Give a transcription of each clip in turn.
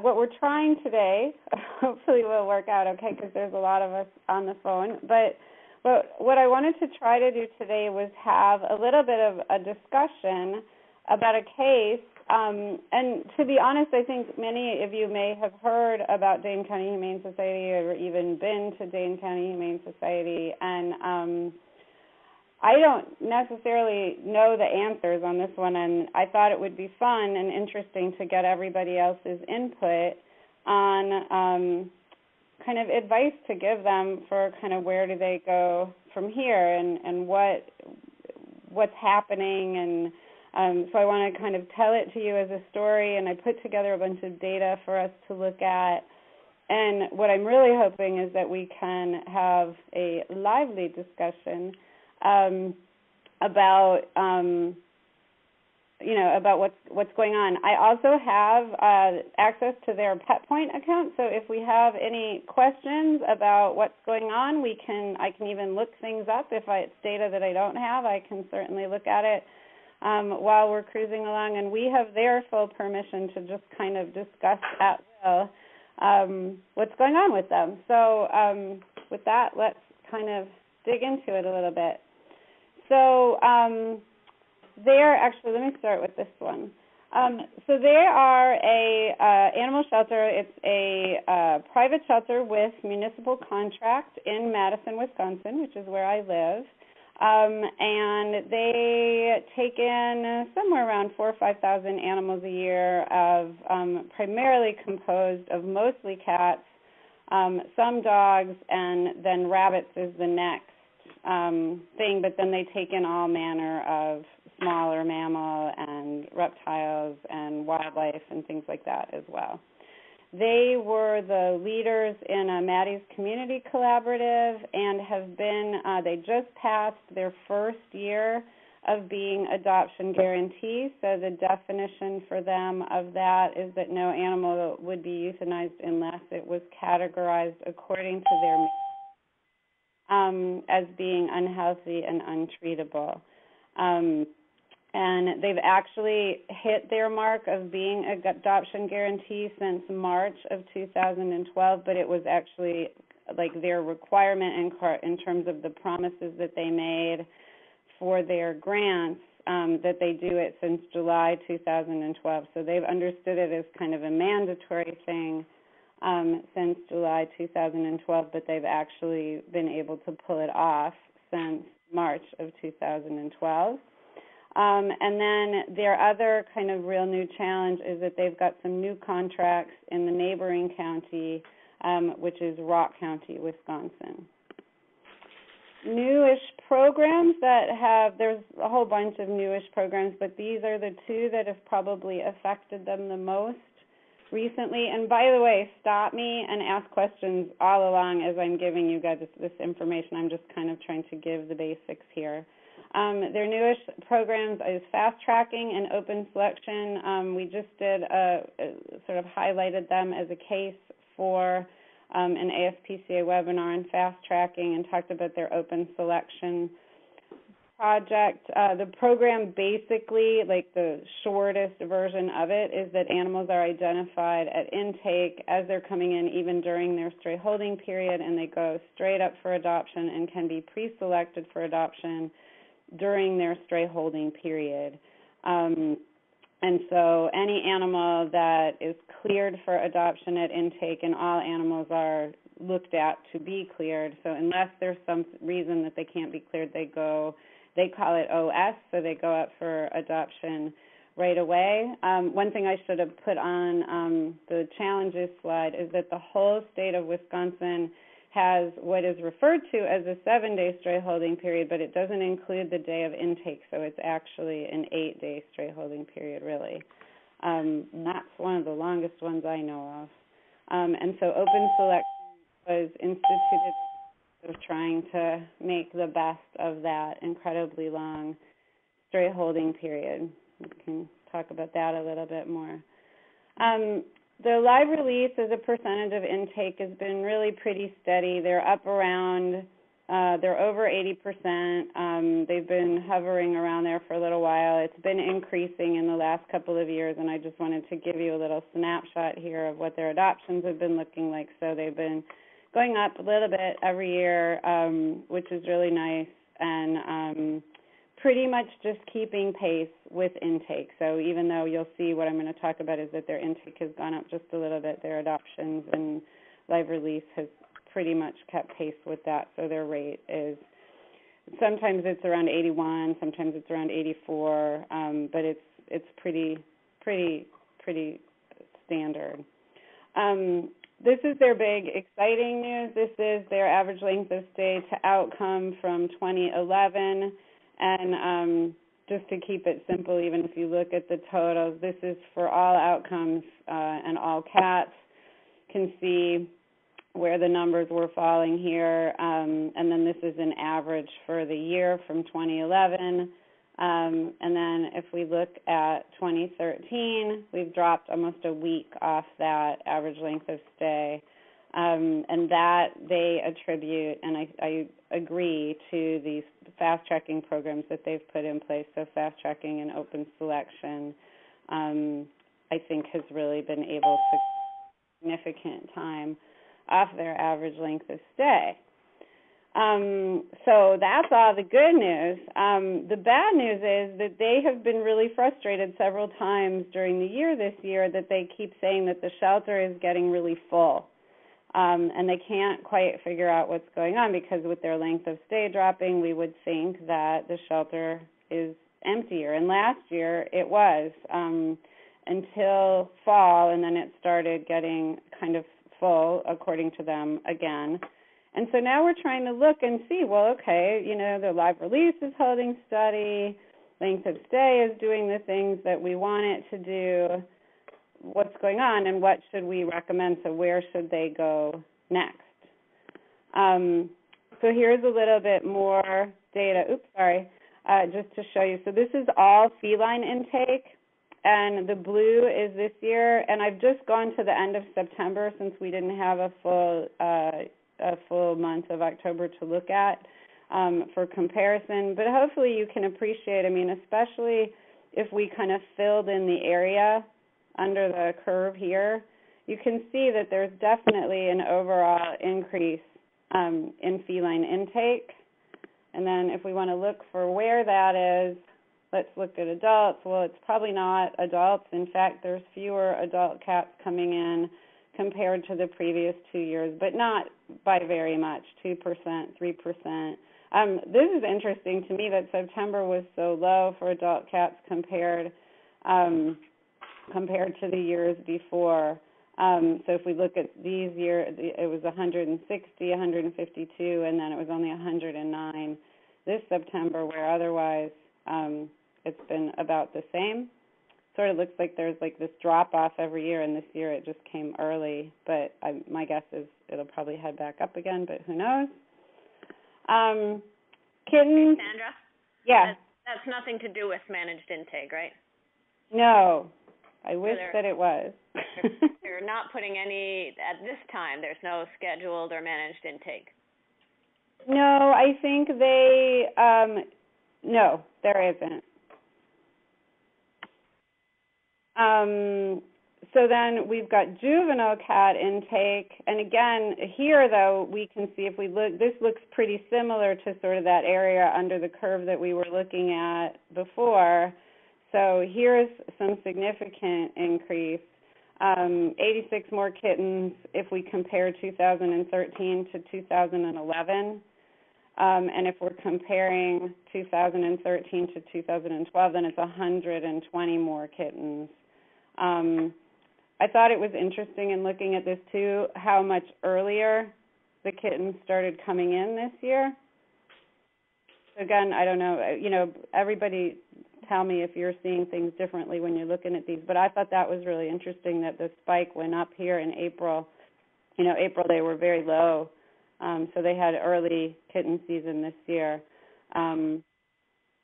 what we're trying today, hopefully will work out okay because there's a lot of us on the phone, but what I wanted to try to do today was have a little bit of a discussion about a case, and to be honest, I think many of you may have heard about Dane County Humane Society or even been to Dane County Humane Society, and I don't necessarily know the answers on this one, and I thought it would be fun and interesting to get everybody else's input on kind of advice to give them for kind of where do they go from here and what's happening. And so I want to kind of tell it to you as a story, and I put together a bunch of data for us to look at. And what I'm really hoping is that we can have a lively discussion about about what's going on. I also have access to their Petpoint account, so if we have any questions about what's going on, I can even look things up. If it's data that I don't have, I can certainly look at it while we're cruising along, and we have their full permission to just kind of discuss at will what's going on with them. So with that, let's kind of dig into it a little bit. So let me start with this one. So they are a animal shelter. It's a private shelter with municipal contract in Madison, Wisconsin, which is where I live. And they take in somewhere around 4,000 or 5,000 animals a year, primarily composed of mostly cats, some dogs, and then rabbits is the next thing, but then they take in all manner of smaller mammal and reptiles and wildlife and things like that as well. They were the leaders in a Maddie's Community Collaborative and have been, they just passed their first year of being adoption guarantee. So the definition for them of that is that no animal would be euthanized unless it was categorized according to their as being unhealthy and untreatable. And they've actually hit their mark of being an adoption guarantee since March of 2012, but it was actually like their requirement in terms of the promises that they made for their grants, that they do it since July 2012. So they've understood it as kind of a mandatory thing since July 2012, but they've actually been able to pull it off since March of 2012. And then their other kind of real new challenge is that they've got some new contracts in the neighboring county, which is Rock County, Wisconsin. Newish programs there's a whole bunch of newish programs, but these are the two that have probably affected them the most recently. And by the way, stop me and ask questions all along as I'm giving you guys this information. I'm just kind of trying to give the basics here. Their newest programs is fast tracking and open selection. We just did sort of highlighted them as a case for an ASPCA webinar on fast tracking and talked about their open selection project. The program basically, like the shortest version of it, is that animals are identified at intake as they're coming in, even during their stray holding period, and they go straight up for adoption and can be pre-selected for adoption during their stray holding period. And so any animal that is cleared for adoption at intake, and all animals are looked at to be cleared. So unless there's some reason that they can't be cleared, they call it OS, so they go up for adoption right away. One thing I should have put on the challenges slide is that the whole state of Wisconsin has what is referred to as a 7-day stray holding period, but it doesn't include the day of intake, so it's actually an 8-day stray holding period, really. And that's one of the longest ones I know of. And so open selection was instituted of trying to make the best of that incredibly long stray holding period. We can talk about that a little bit more. The live release as a percentage of intake has been really pretty steady. They're up around They're over 80%. They've been hovering around there for a little while. It's been increasing in the last couple of years, and I just wanted to give you a little snapshot here of what their adoptions have been looking like. So they've been going up a little bit every year, which is really nice, and pretty much just keeping pace with intake. So even though you'll see what I'm going to talk about is that their intake has gone up just a little bit, their adoptions and live release has pretty much kept pace with that. So their rate is, sometimes it's around 81, sometimes it's around 84, but it's pretty standard. This is their big exciting news. This is their average length of stay to outcome from 2011. And just to keep it simple, even if you look at the totals, this is for all outcomes and all cats. Can see where the numbers were falling here. And then this is an average for the year from 2011. And then if we look at 2013, we've dropped almost a week off that average length of stay. And that they attribute, and I agree, to these fast-tracking programs that they've put in place. So fast-tracking and open selection, I think, has really been able to significant time off their average length of stay. So that's all the good news. The bad news is that they have been really frustrated several times during the year this year that they keep saying that the shelter is getting really full. And they can't quite figure out what's going on because with their length of stay dropping, we would think that the shelter is emptier. And last year it was until fall, and then it started getting kind of full, according to them, again. And so now we're trying to look and see, well, okay, the live release is holding steady, length of stay is doing the things that we want it to do. What's going on and what should we recommend? So where should they go next? So here's a little bit more data. Just to show you. So this is all feline intake, and the blue is this year. And I've just gone to the end of September since we didn't have a full month of October to look at for comparison. But hopefully you can appreciate. Especially if we kind of filled in the area under the curve here, you can see that there's definitely an overall increase in feline intake. And then if we want to look for where that is, let's look at adults. Well, it's probably not adults. In fact, there's fewer adult cats coming in compared to the previous 2 years, but not by very much, 2%, 3%. This is interesting to me that September was so low for adult cats compared to the years before. So if we look at these years, it was 160, 152, and then it was only 109 this September, where otherwise it's been about the same. Sort of looks like there's like this drop-off every year, and this year it just came early. But my guess is it'll probably head back up again, but who knows. Kittens. Sandra? Yeah. That's nothing to do with managed intake, right? No. I wish that it was. You're not putting any, at this time, there's no scheduled or managed intake. No, I think no, there isn't. So then we've got juvenile cat intake, and again, here though, we can see if we look, this looks pretty similar to sort of that area under the curve that we were looking at before. So here's some significant increase, 86 more kittens if we compare 2013 to 2011. And if we're comparing 2013 to 2012, then it's 120 more kittens. I thought it was interesting in looking at this too, how much earlier the kittens started coming in this year. Again, I don't know, everybody tell me if you're seeing things differently when you're looking at these, but I thought that was really interesting that the spike went up here in April. April they were very low, so they had early kitten season this year, and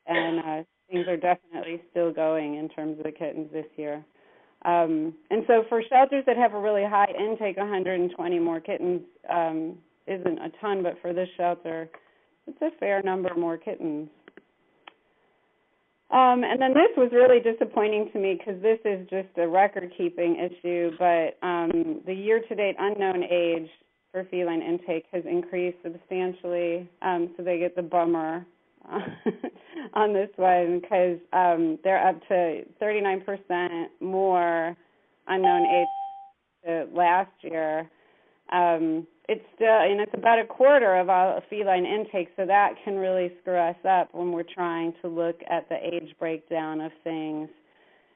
things are definitely still going in terms of the kittens this year. And so for shelters that have a really high intake, 120 more kittens isn't a ton, but for this shelter, It's a fair number more kittens. And then this was really disappointing to me because this is just a record-keeping issue, but the year-to-date unknown age for feline intake has increased substantially, so they get the bummer on this one because they're up to 39% more unknown age last year. It's still, and it's about a quarter of all feline intake, so that can really screw us up when we're trying to look at the age breakdown of things,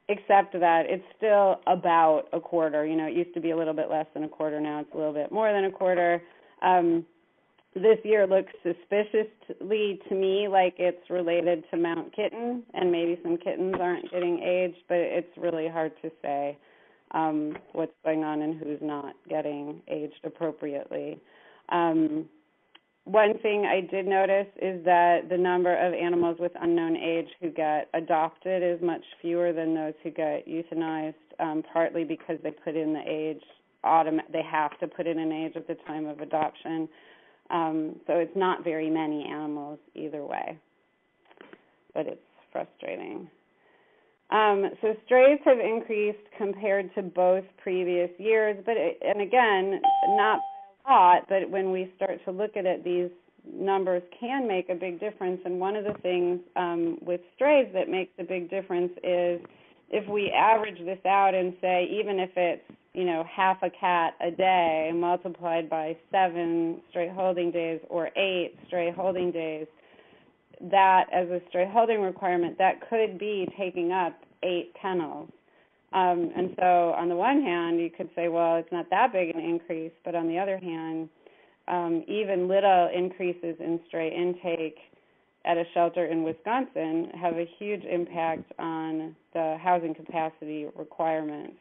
except that it's still about a quarter. You know, it used to be a little bit less than a quarter, now it's a little bit more than a quarter. This year looks suspiciously to me like it's related to Mount Kitten, and maybe some kittens aren't getting aged, but it's really hard to say what's going on and who's not getting aged appropriately. One thing I did notice is that the number of animals with unknown age who get adopted is much fewer than those who get euthanized, partly because they put in the age, they have to put in an age at the time of adoption. So it's not very many animals either way, but it's frustrating. So strays have increased compared to both previous years, but and again, not a lot, but when we start to look at it, these numbers can make a big difference. And one of the things with strays that makes a big difference is if we average this out and say, even if it's, you know, half a cat a day multiplied by 7 stray holding days or 8 stray holding days, that as a stray holding requirement, that could be taking up 8 kennels. And so on the one hand, you could say, well, it's not that big an increase, but on the other hand, even little increases in stray intake at a shelter in Wisconsin have a huge impact on the housing capacity requirements.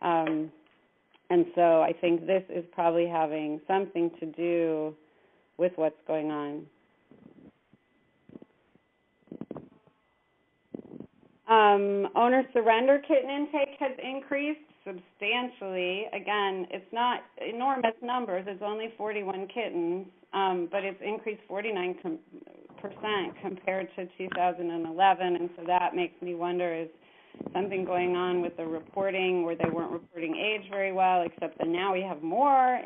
And so I think this is probably having something to do with what's going on. Owner surrender kitten intake has increased substantially. Again, it's not enormous numbers. It's only 41 kittens, but it's increased 49% compared to 2011, and so that makes me wonder, is something going on with the reporting where they weren't reporting age very well, except that now we have more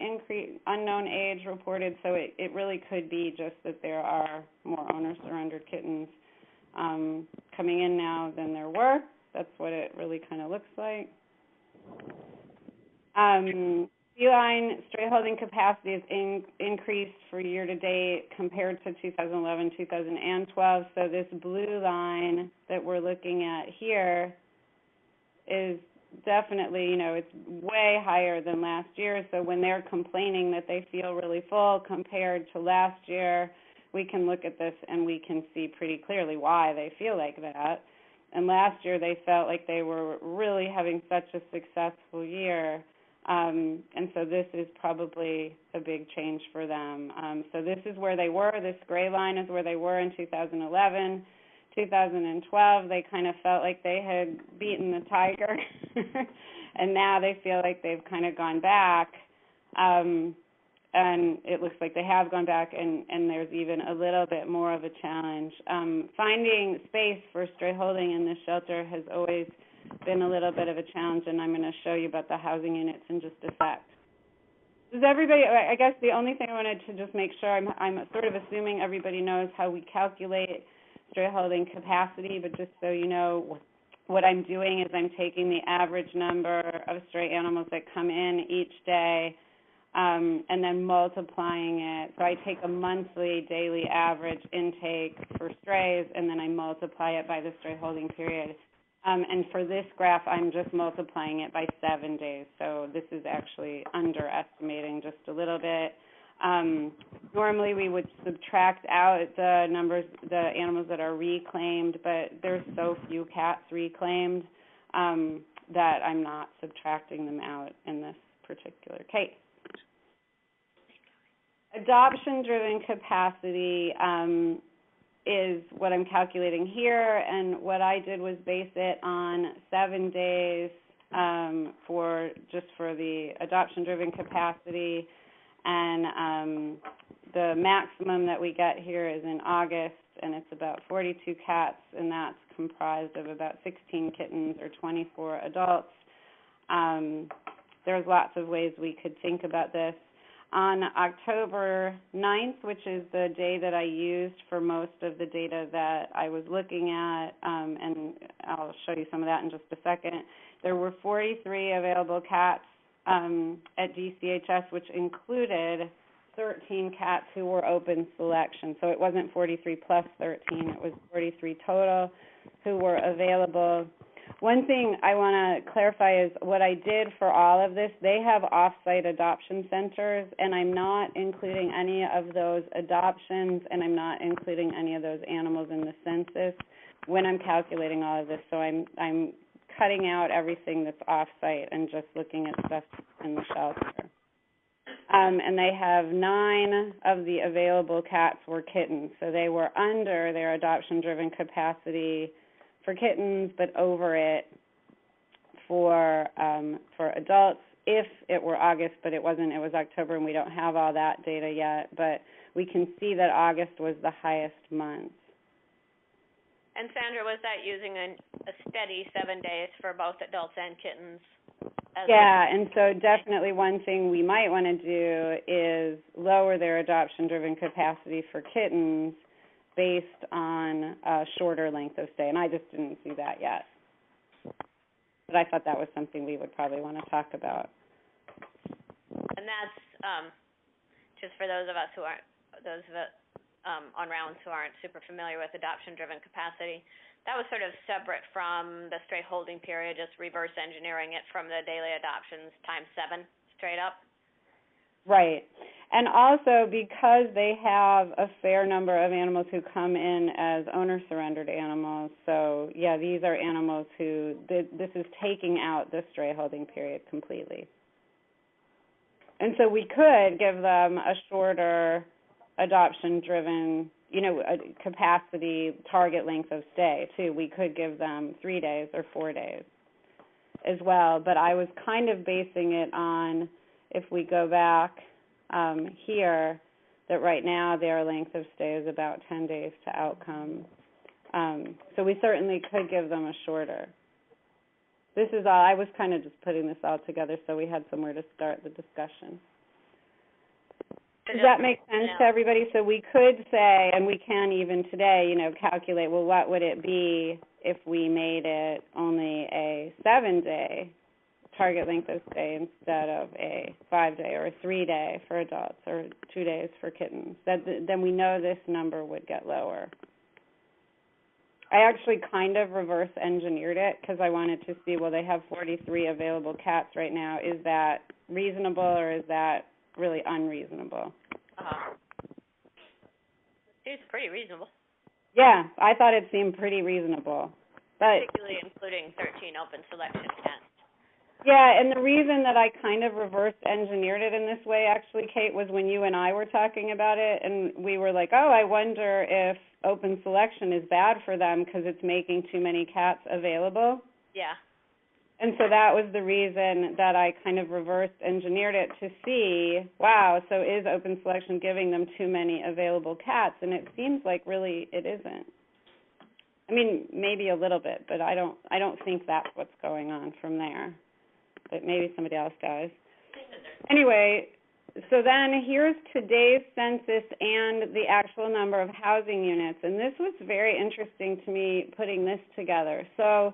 unknown age reported, so it really could be just that there are more owner-surrendered kittens coming in now than there were. That's what it really kind of looks like. Feline stray holding capacity has increased for year-to-date compared to 2011, 2012. So this blue line that we're looking at here is definitely, you know, it's way higher than last year. So when they're complaining that they feel really full compared to last year, we can look at this and we can see pretty clearly why they feel like that. And last year they felt like they were really having such a successful year. And so this is probably a big change for them. So this is where they were. This gray line is where they were in 2011. 2012, they kind of felt like they had beaten the tiger. And now they feel like they've kind of gone back. And it looks like they have gone back, and there's even a little bit more of a challenge. Finding space for stray holding in this shelter has always been a little bit of a challenge, and I'm going to show you about the housing units in just a sec. Does everybody, I guess the only thing I wanted to just make sure, I'm sort of assuming everybody knows how we calculate stray holding capacity, but just so you know, what I'm doing is I'm taking the average number of stray animals that come in each day, and then multiplying it. So I take a monthly daily average intake for strays, and then I multiply it by the stray holding period. And for this graph, I'm just multiplying it by 7 days. So this is actually underestimating just a little bit. Normally we would subtract out the numbers, the animals that are reclaimed, but there's so few cats reclaimed that I'm not subtracting them out in this particular case. Adoption-driven capacity is what I'm calculating here, and what I did was base it on 7 days for the adoption-driven capacity, and the maximum that we get here is in August, and it's about 42 cats, and that's comprised of about 16 kittens or 24 adults. There's lots of ways we could think about this. On October 9th, which is the day that I used for most of the data that I was looking at, and I'll show you some of that in just a second, there were 43 available cats at DCHS, which included 13 cats who were open selection. So it wasn't 43 plus 13, it was 43 total who were available. One thing I want to clarify is what I did for all of this, they have off-site adoption centers, and I'm not including any of those adoptions, and I'm not including any of those animals in the census when I'm calculating all of this. So I'm cutting out everything that's off-site and just looking at stuff in the shelter. And they have 9 of the available cats were kittens, so they were under their adoption-driven capacity for kittens, but over it for adults if it were August, but it wasn't. It was October, and we don't have all that data yet, but we can see that August was the highest month. And Sandra, was that using a steady 7 days for both adults and kittens? Yeah, and so definitely one thing we might want to do is lower their adoption-driven capacity for kittens based on a shorter length of stay, and I just didn't see that yet. But I thought that was something we would probably want to talk about. And that's just for those of us who aren't, on rounds who aren't super familiar with adoption-driven capacity. That was sort of separate from the stray holding period, just reverse engineering it from the daily adoptions times 7 straight up. Right. And also because they have a fair number of animals who come in as owner-surrendered animals. So, yeah, these are animals who, this is taking out the stray holding period completely. And so we could give them a shorter adoption-driven, capacity target length of stay, too. We could give them 3 days or 4 days as well. But I was kind of basing it on, if we go back here, that right now their length of stay is about 10 days to outcome. So we certainly could give them a shorter. This is all, I was kind of just putting this all together so we had somewhere to start the discussion. Does that make sense to everybody? So we could say, and we can even today, calculate, well, what would it be if we made it only a 7-day target length of stay instead of a 5-day or a 3-day for adults or 2 days for kittens? Then we know this number would get lower. I actually kind of reverse engineered it because I wanted to see, well, they have 43 available cats right now. Is that reasonable or is that really unreasonable? It's pretty reasonable. Yeah, I thought it seemed pretty reasonable. But particularly including 13 open selection cats. Yeah, and the reason that I kind of reverse engineered it in this way, actually, Kate, was when you and I were talking about it, and we were like, oh, I wonder if open selection is bad for them because it's making too many cats available. Yeah. And so that was the reason that I kind of reverse engineered it to see, wow, so is open selection giving them too many available cats? And it seems like really it isn't. I mean, maybe a little bit, but I don't think that's what's going on from there. But maybe somebody else does. Anyway, so then here's today's census and the actual number of housing units. And this was very interesting to me putting this together. So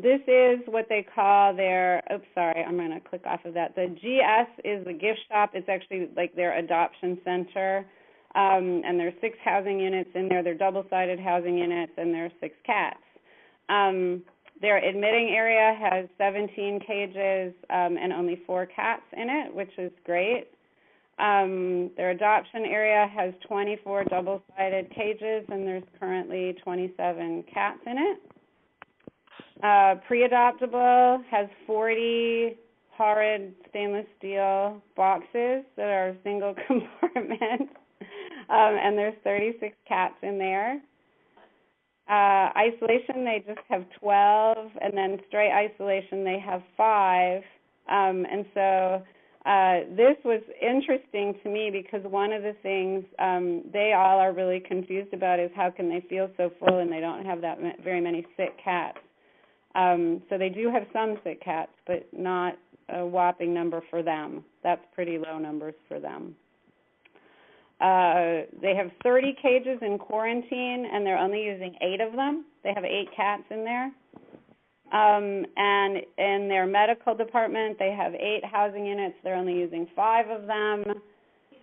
this is what they call their, I'm going to click off of that. The GS is the gift shop. It's actually like their adoption center. And there's 6 housing units in there. They're double-sided housing units, and there's 6 cats. Their admitting area has 17 cages and only 4 cats in it, which is great. Their adoption area has 24 double-sided cages, and there's currently 27 cats in it. Pre-adoptable has 40 horrid stainless steel boxes that are single compartment, and there's 36 cats in there. Isolation, they just have 12, and then stray isolation, they have 5. And so this was interesting to me because one of the things they all are really confused about is how can they feel so full and they don't have that very many sick cats. So they do have some sick cats, but not a whopping number for them. That's pretty low numbers for them. They have 30 cages in quarantine, and they're only using 8 of them. They have 8 cats in there. And in their medical department, they have 8 housing units. They're only using 5 of them.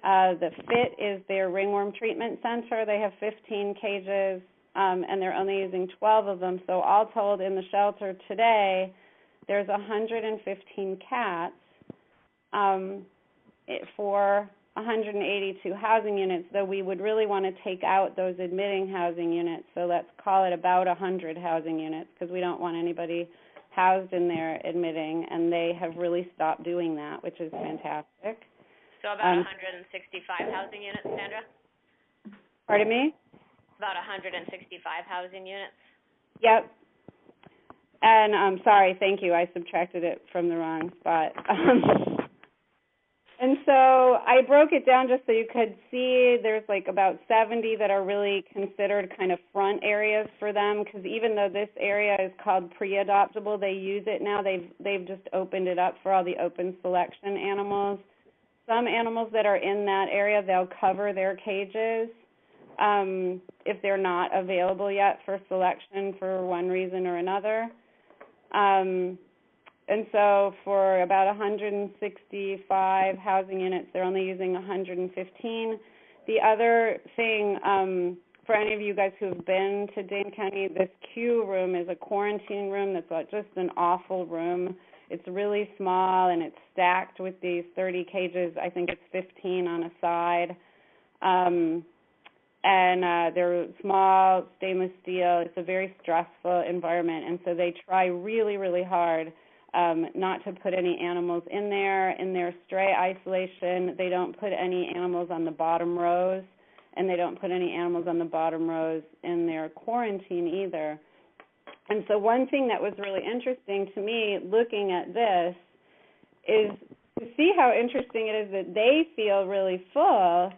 The FIT is their ringworm treatment center. They have 15 cages, and they're only using 12 of them. So all told, in the shelter today, there's 115 cats for 182 housing units, though we would really want to take out those admitting housing units. So let's call it about 100 housing units because we don't want anybody housed in there admitting, and they have really stopped doing that, which is fantastic. So about 165 housing units, Sandra? Pardon me? About 165 housing units. Yep. And I'm sorry, thank you. I subtracted it from the wrong spot. And so I broke it down just so you could see there's like about 70 that are really considered kind of front areas for them, because even though this area is called pre-adoptable, they use it now. They've just opened it up for all the open selection animals. Some animals that are in that area, they'll cover their cages if they're not available yet for selection for one reason or another. And so for about 165 housing units, they're only using 115. The other thing, for any of you guys who have been to Dane County, this Q room is a quarantine room that's just an awful room. It's really small, and it's stacked with these 30 cages. I think it's 15 on a side. And they're small, stainless steel. It's a very stressful environment, and so they try really, really hard not to put any animals in there. In their stray isolation, they don't put any animals on the bottom rows, and they don't put any animals on the bottom rows in their quarantine either. And so one thing that was really interesting to me looking at this is to see how interesting it is that they feel really full.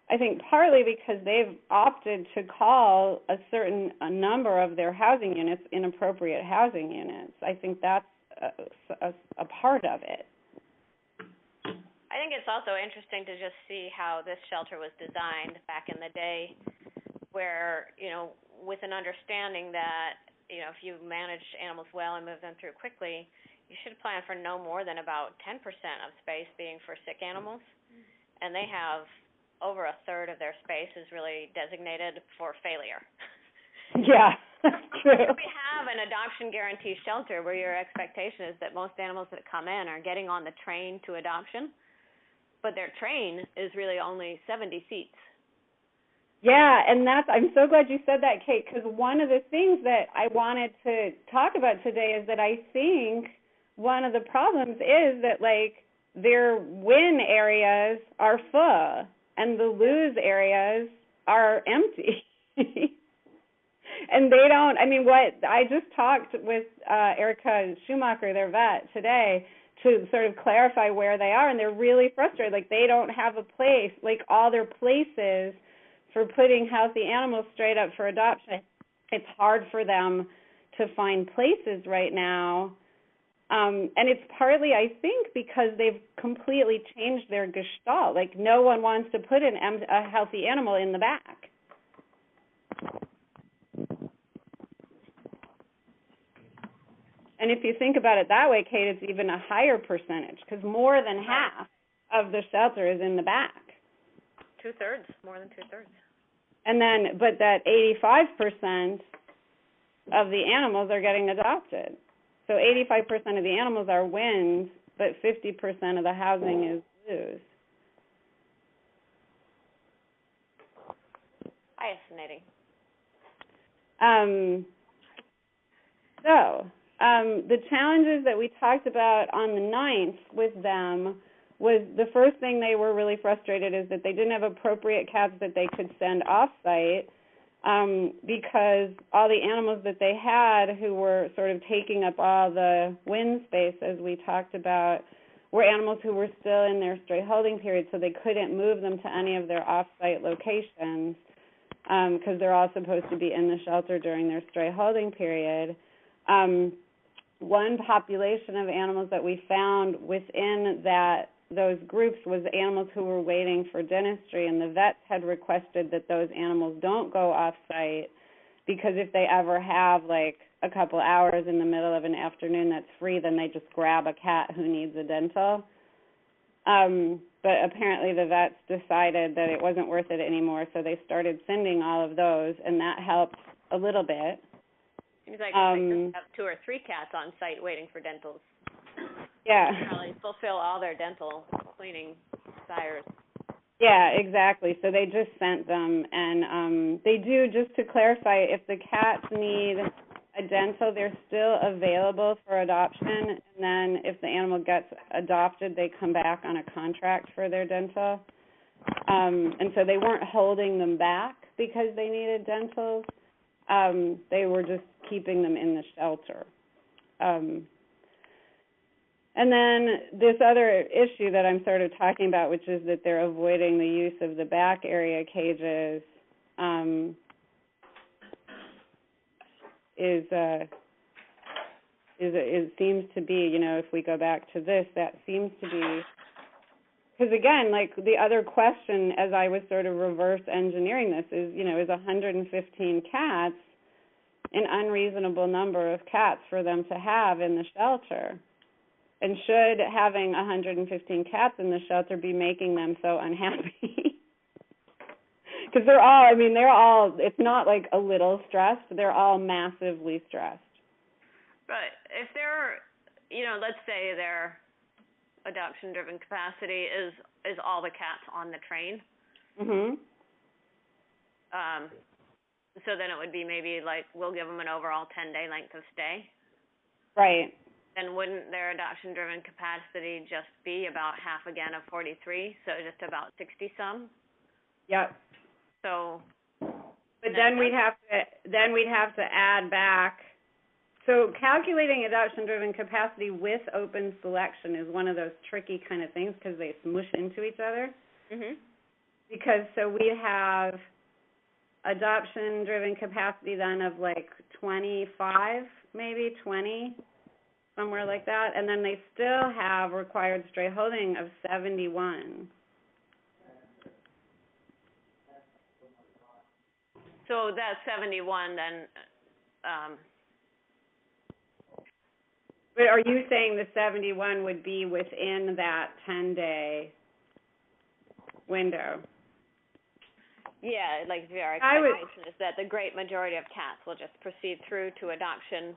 I think partly because they've opted to call a number of their housing units inappropriate housing units. I think that's a part of it. I think it's also interesting to just see how this shelter was designed back in the day, where, with an understanding that, if you manage animals well and move them through quickly, you should plan for no more than about 10% of space being for sick animals. And they have over a third of their space is really designated for failure. Yeah, that's true. We have an adoption guarantee shelter where your expectation is that most animals that come in are getting on the train to adoption, but their train is really only 70 seats. Yeah, and I'm so glad you said that, Kate, because one of the things that I wanted to talk about today is that I think one of the problems is that, their win areas are full and the lose areas are empty. And they don't, I just talked with Erica Schumacher, their vet, today to sort of clarify where they are, and they're really frustrated. They don't have a place, all their places for putting healthy animals straight up for adoption. It's hard for them to find places right now. And it's partly, I think, because they've completely changed their gestalt. No one wants to put a healthy animal in the back. And if you think about it that way, Kate, it's even a higher percentage because more than half of the shelter is in the back. 2/3, more than 2/3. And then, but that 85% of the animals are getting adopted. So 85% of the animals are wins, but 50% of the housing is lose. Fascinating. The challenges that we talked about on the 9th with them was the first thing they were really frustrated is that they didn't have appropriate cats that they could send off-site because all the animals that they had who were sort of taking up all the win space, as we talked about, were animals who were still in their stray holding period, so they couldn't move them to any of their off-site locations because they're all supposed to be in the shelter during their stray holding period. One population of animals that we found within those groups was animals who were waiting for dentistry, and the vets had requested that those animals don't go off-site because if they ever have, like, a couple hours in the middle of an afternoon that's free, then they just grab a cat who needs a dental. But apparently the vets decided that it wasn't worth it anymore, so they started sending all of those, and that helped a little bit. Seems like they just have 2 or 3 cats on site waiting for dentals. Yeah. Probably fulfill all their dental cleaning desires. Yeah, exactly. So they just sent them, and they do, just to clarify, if the cats need a dental, they're still available for adoption, and then if the animal gets adopted, they come back on a contract for their dental. And so they weren't holding them back because they needed dentals. They were just keeping them in the shelter. And then this other issue that I'm sort of talking about, which is that they're avoiding the use of the back area cages, it seems to be, you know, if we go back to this, that seems to be, because again, like the other question as I was sort of reverse engineering this is, you know, is 115 cats an unreasonable number of cats for them to have in the shelter? And should having 115 cats in the shelter be making them so unhappy? Because they're all, it's not like a little stressed, they're all massively stressed. But if they're, you know, let's say their adoption-driven capacity is all the cats on the train. Mhm. So then it would be maybe like we'll give them an overall 10-day length of stay. Right. Then wouldn't their adoption-driven capacity just be about half again of 43, so just about 60-some? Yep. So. But then we'd have to add back. So calculating adoption-driven capacity with open selection is one of those tricky kind of things because they smush into each other. Mhm. Because so we have adoption-driven capacity then of like 25, maybe 20. Somewhere like that, and then they still have required stray holding of 71. So that 71 then, But are you saying the 71 would be within that 10-day window? Yeah, like our expectation is that the great majority of cats will just proceed through to adoption.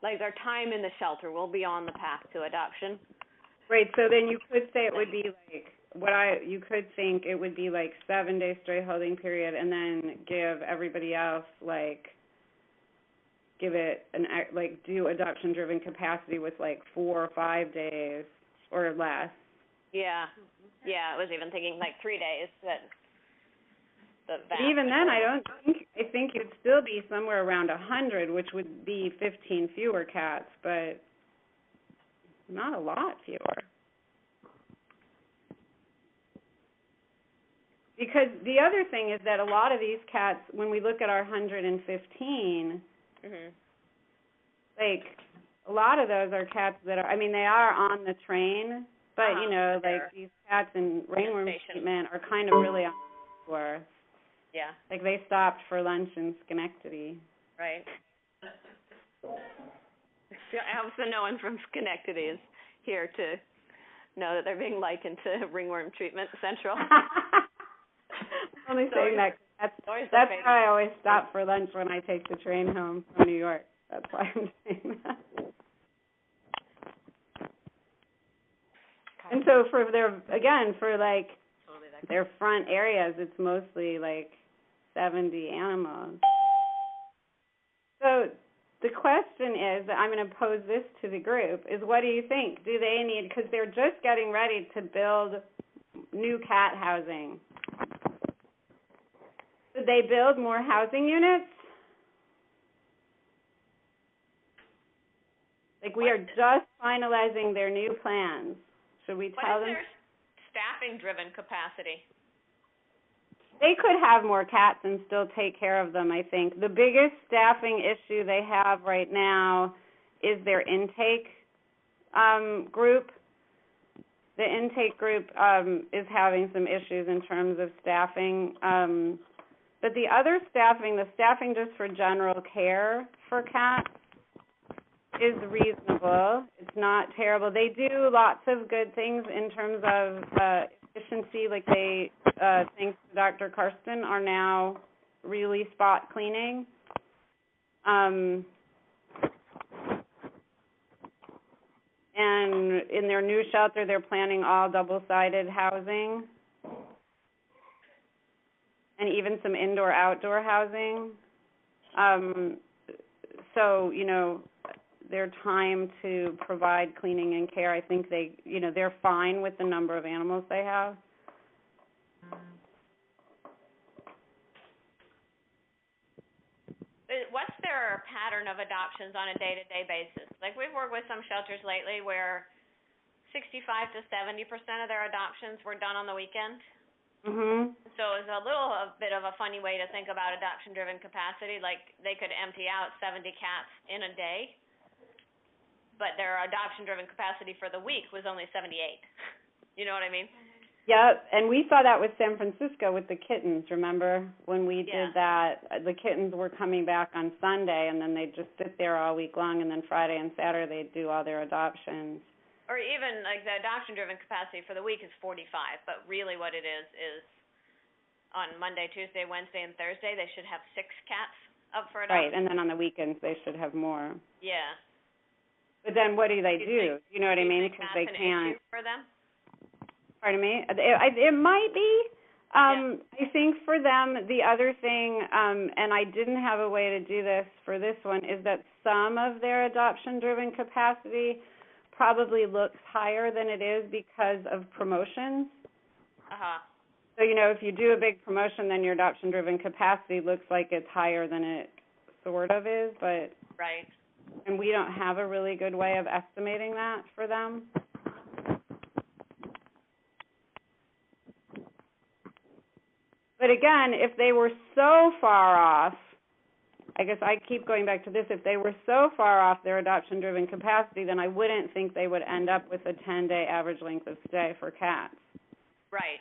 Like their time in the shelter will be on the path to adoption. Right, so then you could say it would be like, you could think it would be like 7-day stray holding period and then give everybody else do adoption-driven capacity with like 4 or 5 days or less. Yeah, I was even thinking like 3 days that. But even then, I think it'd still be somewhere around 100, which would be 15 fewer cats, but not a lot fewer. Because the other thing is that a lot of these cats, when we look at our 115, like a lot of those are cats that are, they are on the train, but like these cats in ringworm treatment are kind of really on the floor. Yeah. Like they stopped for lunch in Schenectady. Right. I hope so no one from Schenectady is here to know that they're being likened to ringworm treatment central. Only saying that that's why I always stop for lunch when I take the train home from New York. That's why I'm saying that. And so for their front areas, it's mostly like 70 animals. So the question is, I'm going to pose this to the group, is what do you think? Do they need, because they're just getting ready to build new cat housing. Should they build more housing units? Like we are just finalizing their new plans. Should we What tell is them? their staffing-driven capacity? They could have more cats and still take care of them, I think. The biggest staffing issue they have right now is their intake group. The intake group is having some issues in terms of staffing. But the other staffing, the staffing just for general care for cats, is reasonable. It's not terrible. They do lots of good things in terms of efficiency. Like they, thanks to Dr. Karsten, are now really spot cleaning. And in their new shelter, they're planning all double-sided housing and even some indoor-outdoor housing. So, you know, their time to provide cleaning and care, I think they, you know, they're fine with the number of animals they have. What's their pattern of adoptions on a day-to-day basis? Like, we've worked with some shelters lately where 65 to 70% of their adoptions were done on the weekend. Mhm. So it's a bit of a funny way to think about adoption-driven capacity. Like, they could empty out 70 cats in a day, but their adoption-driven capacity for the week was only 78. You know what I mean? Yep, and we saw that with San Francisco with the kittens, remember? When we did that, the kittens were coming back on Sunday, and then they'd just sit there all week long, and then Friday and Saturday they'd do all their adoptions. Or even, like, the adoption-driven capacity for the week is 45, but really what it is on Monday, Tuesday, Wednesday, and Thursday, they should have 6 cats up for adoption. Right, and then on the weekends they should have more. Yeah. But then what do they do? You know what I mean? Because they that's an can't. issue for them? Pardon me? It might be. I think for them, the other thing, and I didn't have a way to do this for this one, is that some of their adoption-driven capacity probably looks higher than it is because of promotions. Uh-huh. So, you know, if you do a big promotion, then your adoption-driven capacity looks like it's higher than it sort of is, but... Right. And we don't have a really good way of estimating that for them. But again, if they were so far off, I guess I keep going back to this, if they were so far off their adoption-driven capacity, then I wouldn't think they would end up with a 10-day average length of stay for cats. Right.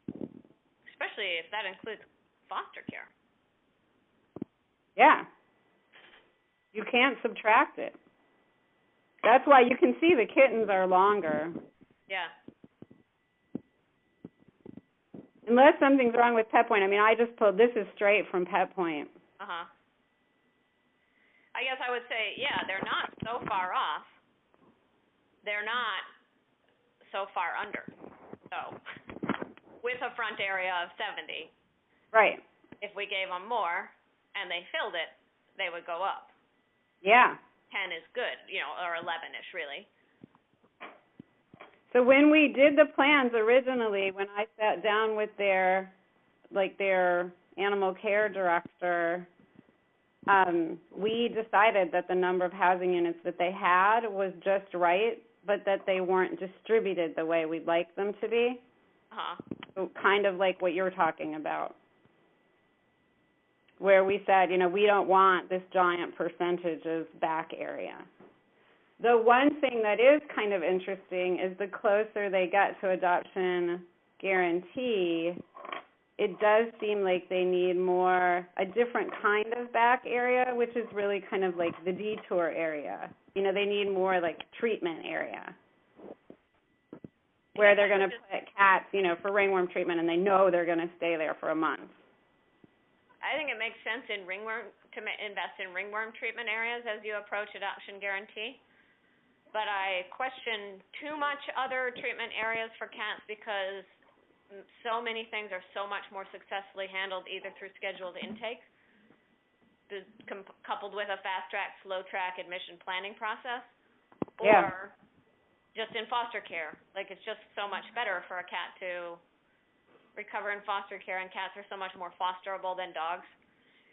Especially if that includes foster care. Yeah. You can't subtract it. That's why you can see the kittens are longer. Yeah. Unless something's wrong with Petpoint. I mean, I just pulled, this is straight from Petpoint. Uh-huh. I guess I would say, yeah, they're not so far off. They're not so far under. So, with a front area of 70. Right. If we gave them more and they filled it, they would go up. Yeah. 10 is good, you know, or 11-ish, really. So when we did the plans originally, when I sat down with their animal care director, we decided that the number of housing units that they had was just right, but that they weren't distributed the way we'd like them to be. Uh-huh. So kind of like what you're talking about, where we said, you know, we don't want this giant percentage of back area. The one thing that is kind of interesting is the closer they get to adoption guarantee, it does seem like they need a different kind of back area, which is really kind of like the detour area. You know, they need more like treatment area where they're going to put cats, you know, for ringworm treatment, and they know they're going to stay there for a month. I think it makes sense in invest in ringworm treatment areas as you approach adoption guarantee. But I question too much other treatment areas for cats because so many things are so much more successfully handled either through scheduled intake, coupled with a fast-track, slow-track admission planning process, or just in foster care. Like, it's just so much better for a cat to recover in foster care, and cats are so much more fosterable than dogs.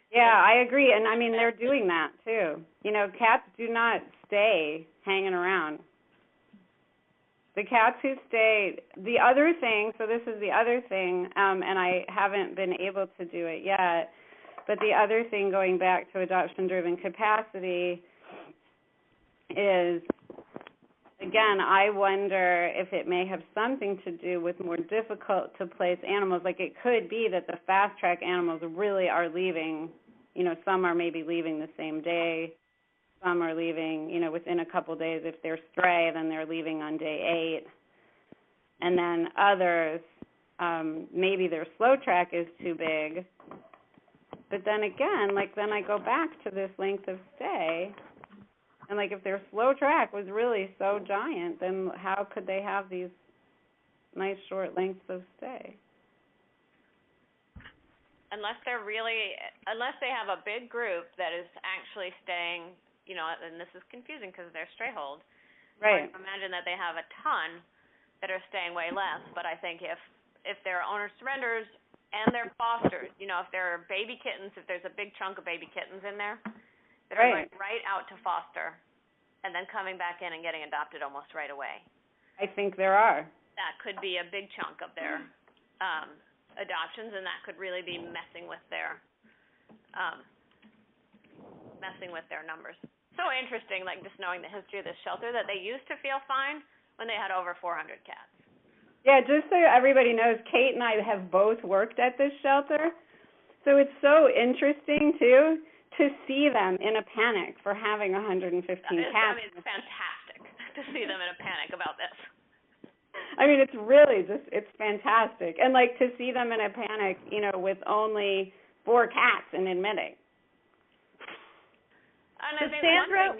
Yeah, I agree, and I mean, they're doing that, too. You know, cats do not stay hanging around. The cats who stay, the other thing, so this is the other thing, and I haven't been able to do it yet, but the other thing going back to adoption-driven capacity is, again, I wonder if it may have something to do with more difficult to place animals. Like it could be that the fast-track animals really are leaving, some are maybe leaving the same day. Some are leaving, within a couple of days. If they're stray, then they're leaving on day 8. And then others, maybe their slow track is too big. But then again, then I go back to this length of stay. And, if their slow track was really so giant, then how could they have these nice short lengths of stay? Unless they have a big group that is actually staying, and this is confusing because they're stray hold. Right. I imagine that they have a ton that are staying way less, but I think if they're owner surrenders and they're fosters, if they're baby kittens, if there's a big chunk of baby kittens in there that are going right out to foster and then coming back in and getting adopted almost right away. I think there are. That could be a big chunk of their adoptions, and that could really be messing with their numbers. So interesting, just knowing the history of this shelter, that they used to feel fine when they had over 400 cats. Yeah, just so everybody knows, Kate and I have both worked at this shelter, so it's so interesting, too, to see them in a panic for having 115 cats. It's fantastic to see them in a panic about this. It's really it's fantastic. And, to see them in a panic, with only 4 cats and admitting. So, Sandra,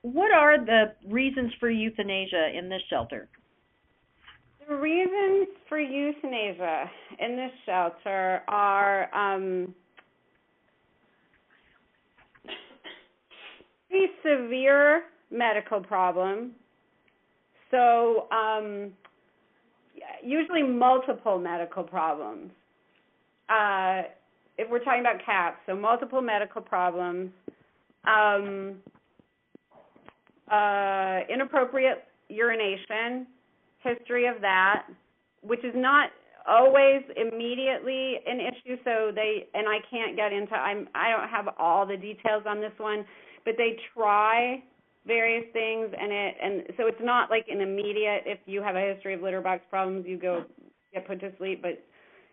what are the reasons for euthanasia in this shelter? The reasons for euthanasia in this shelter are pretty severe medical problems. So usually multiple medical problems. If we're talking about cats, so multiple medical problems. Inappropriate urination, history of that, which is not always immediately an issue. So and I can't get into, I don't have all the details on this one, but they try various things, and so it's not like an immediate, if you have a history of litter box problems, you go get put to sleep, but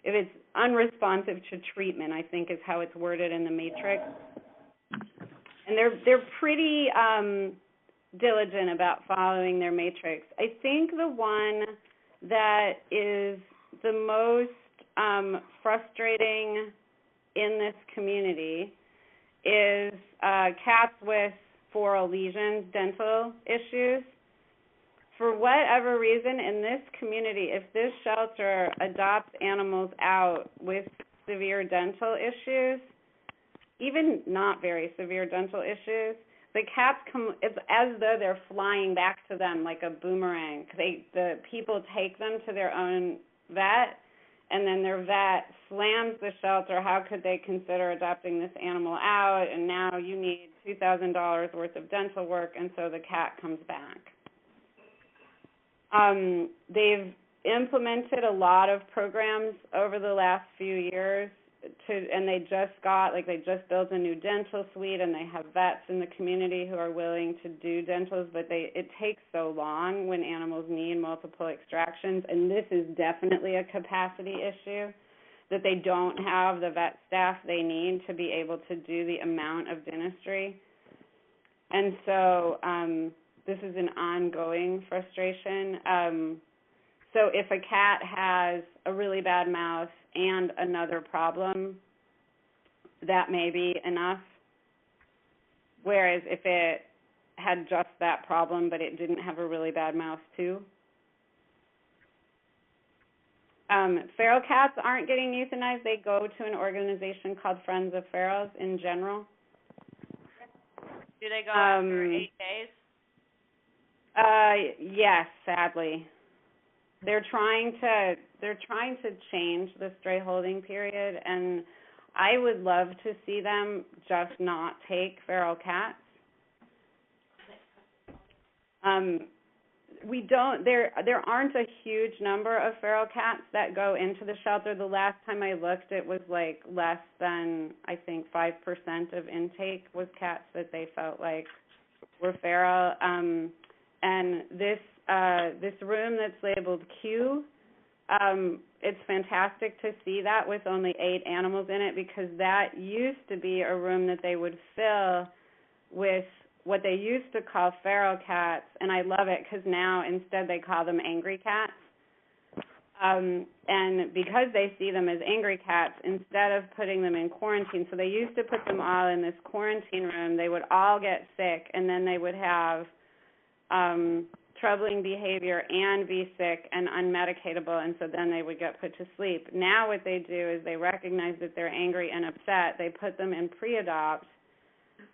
if it's unresponsive to treatment, I think is how it's worded in the matrix. And they're pretty diligent about following their matrix. I think the one that is the most frustrating in this community is cats with oral lesions, dental issues. For whatever reason, in this community, if this shelter adopts animals out with severe dental issues, even not very severe dental issues, the cats come, it's as though they're flying back to them like a boomerang. The people take them to their own vet, and then their vet slams the shelter. How could they consider adopting this animal out? And now you need $2,000 worth of dental work, and so the cat comes back. They've implemented a lot of programs over the last few years, and they just built a new dental suite, and they have vets in the community who are willing to do dentals, but it takes so long when animals need multiple extractions, and this is definitely a capacity issue, that they don't have the vet staff they need to be able to do the amount of dentistry. And so this is an ongoing frustration. So if a cat has a really bad mouth and another problem, that may be enough. Whereas if it had just that problem but it didn't have a really bad mouth too. Feral cats aren't getting euthanized. They go to an organization called Friends of Ferals in general. Do they go after 8 days? Yes, sadly. They're trying to change the stray holding period, and I would love to see them just not take feral cats. we don't, there aren't a huge number of feral cats that go into the shelter. The last time I looked, it was like less than, I think, 5% of intake was cats that they felt like were feral. And this room that's labeled Q, it's fantastic to see that with only 8 animals in it, because that used to be a room that they would fill with what they used to call feral cats, and I love it because now instead they call them angry cats. And because they see them as angry cats, instead of putting them in quarantine, so they used to put them all in this quarantine room, they would all get sick, and then they would have troubling behavior and be sick and unmedicatable, and so then they would get put to sleep. Now what they do is they recognize that they're angry and upset. They put them in pre-adopt,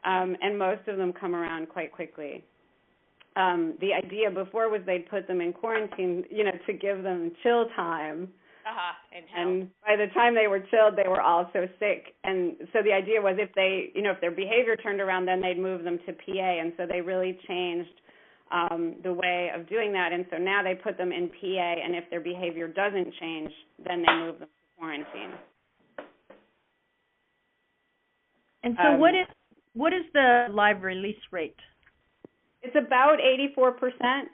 and most of them come around quite quickly. The idea before was they'd put them in quarantine, to give them chill time. And by the time they were chilled, they were all so sick. And so the idea was if they, if their behavior turned around, then they'd move them to PA. And so they really changed the way of doing that. And so now they put them in PA, and if their behavior doesn't change, then they move them to quarantine. And so what is the live release rate? It's about 84%.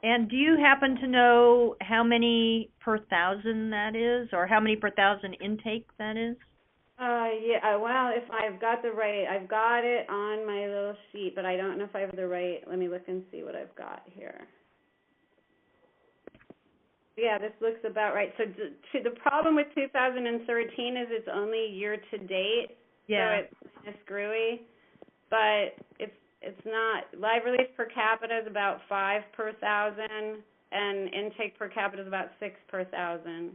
And do you happen to know how many per 1,000 that is, or how many per 1,000 intake that is? Yeah, well, if I've got it on my little sheet, but I don't know if I have the right. Let me look and see what I've got here. Yeah, this looks about right. So the problem with 2013 is it's only year to date. Yeah. So it's kind of screwy, but it's not. Live release per capita is about 5 per 1,000, and intake per capita is about 6 per 1,000.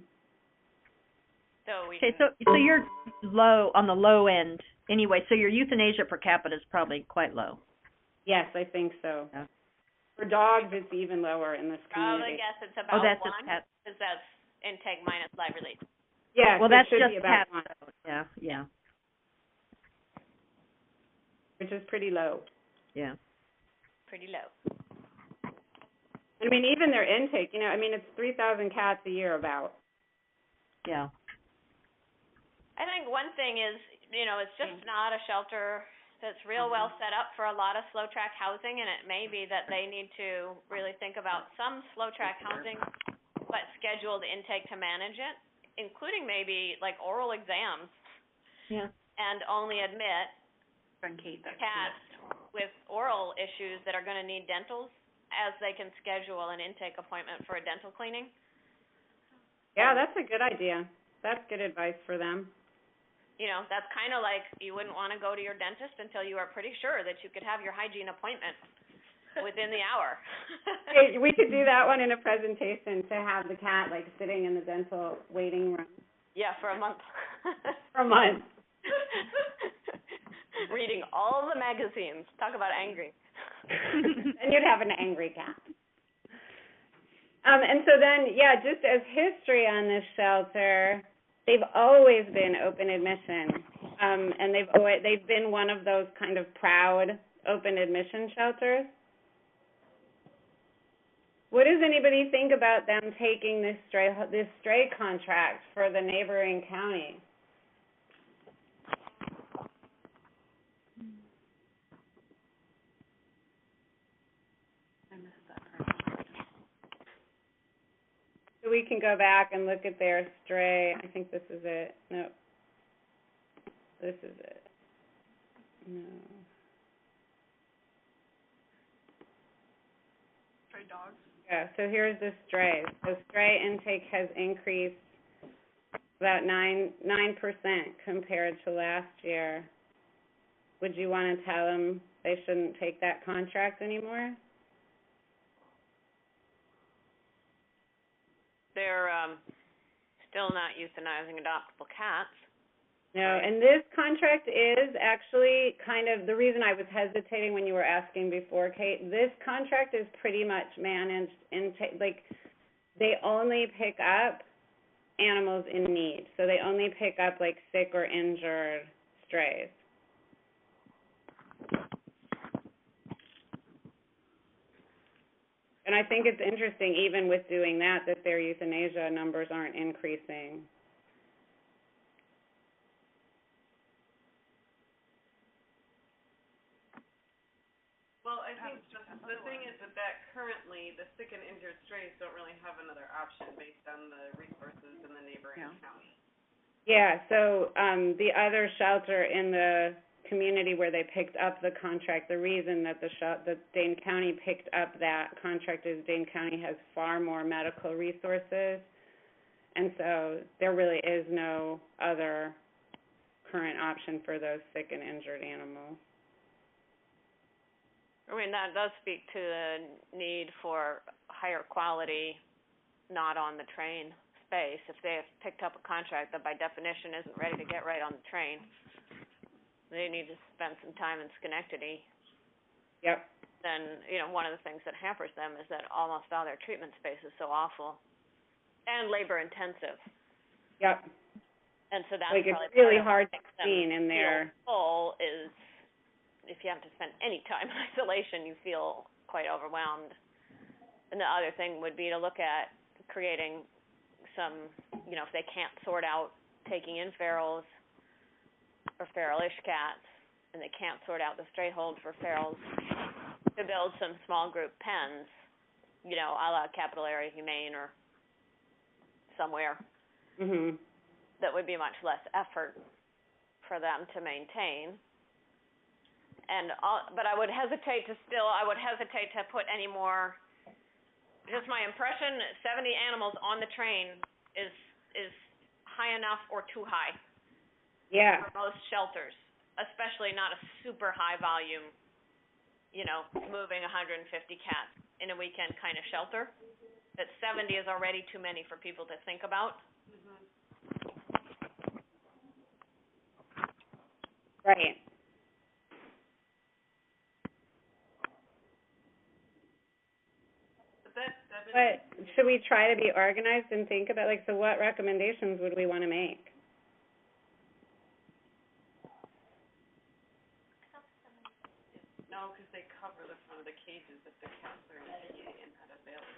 So you're low on the low end anyway. So your euthanasia per capita is probably quite low. Yes, I think so. Yeah. For dogs, it's even lower in this community. Probably guess it's about 1, because that's intake minus live release. Yeah, well, that's should just be about cats. 1. Yeah. Which is pretty low. Yeah. Pretty low. I mean, even their intake, it's 3,000 cats a year about. Yeah. I think one thing is, it's just not a shelter that's real well set up for a lot of slow track housing, and it may be that they need to really think about some slow track housing, but scheduled intake to manage it, including maybe like oral exams. Yeah. And only admit cats with oral issues that are going to need dentals, as they can schedule an intake appointment for a dental cleaning. Yeah, that's a good idea. That's good advice for them. That's kind of like you wouldn't want to go to your dentist until you are pretty sure that you could have your hygiene appointment within the hour. Hey, we could do that one in a presentation, to have the cat sitting in the dental waiting room. Yeah, for a month. For a month. Reading all the magazines. Talk about angry. And you'd have an angry cat. And so then, just as history on this shelter, they've always been open admission, and they've been one of those kind of proud open admission shelters. What does anybody think about them taking this stray contract for the neighboring county? So we can go back and look at their stray. I think this is it. No. This is it. No. Stray dogs? Yeah, so here's the strays. So stray intake has increased about 9% compared to last year. Would you want to tell them they shouldn't take that contract anymore? They're still not euthanizing adoptable cats. No, and this contract is actually kind of the reason I was hesitating when you were asking before, Kate. This contract is pretty much managed they only pick up animals in need. So they only pick up sick or injured strays. And I think it's interesting, even with doing that their euthanasia numbers aren't increasing. Well, I think the thing is that currently the sick and injured strays don't really have another option based on the resources in the neighboring county. Yeah, so the other shelter in the community where they picked up the contract, the reason that that Dane County picked up that contract is Dane County has far more medical resources, and so there really is no other current option for those sick and injured animals. I mean, that does speak to the need for higher quality, not on the train space. If they have picked up a contract that by definition isn't ready to get right on the train, they need to spend some time in Schenectady. Yep. Then, one of the things that hampers them is that almost all their treatment space is so awful and labor intensive. Yep. And so that's like probably it's really part hard of to clean in there. Full is if you have to spend any time in isolation, you feel quite overwhelmed. And the other thing would be to look at creating some, if they can't sort out taking in ferals or feral-ish cats, and they can't sort out the stray hold for ferals, to build some small group pens, a la Capital Area Humane or somewhere, that would be much less effort for them to maintain. But I would hesitate to put any more. Just my impression, 70 animals on the train is high enough or too high. Yeah. For most shelters, especially not a super high volume, moving 150 cats in a weekend kind of shelter. That 70 is already too many for people to think about. Right. But should we try to be organized and think about, so what recommendations would we want to make? No, because they cover the front of the cages if the cats are in PA and not available.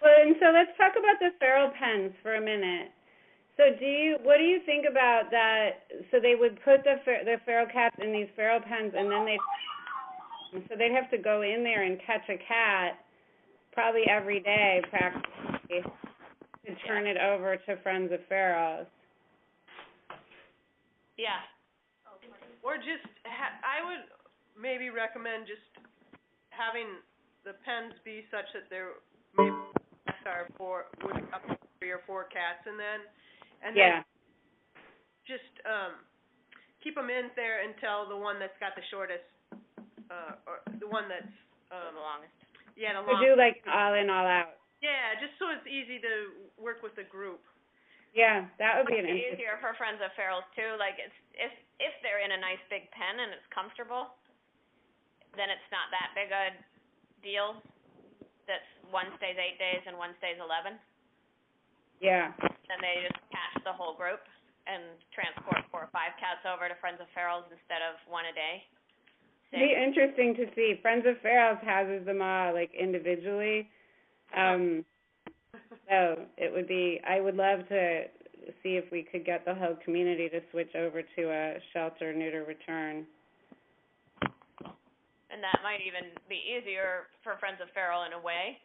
Well, and so let's talk about the feral pens for a minute. So what do you think about that? So they would put the feral cats in these feral pens, and then they'd have to go in there and catch a cat probably every day practically to turn it over to Friends of Ferals. Yeah. Or just, I would maybe recommend just having the pens be such that there maybe are up to 3 or 4 cats in them. And then just keep them in there until the one that's got the shortest, or the one that's the longest. Yeah, the longest. longest. To do all in, all out. Yeah, just so it's easy to work with the group. Yeah, that would be an interesting. Easier for Friends of Ferals too. If they're in a nice big pen and it's comfortable, then it's not that big a deal. That's one stays 8 days and one stays 11. Yeah. Then they just catch the whole group and transport 4 or 5 cats over to Friends of Ferals instead of one a day. It'd be interesting to see. Friends of Ferals houses them all individually. So it would be. I would love to see if we could get the whole community to switch over to a shelter neuter return. And that might even be easier for Friends of Feral in a way.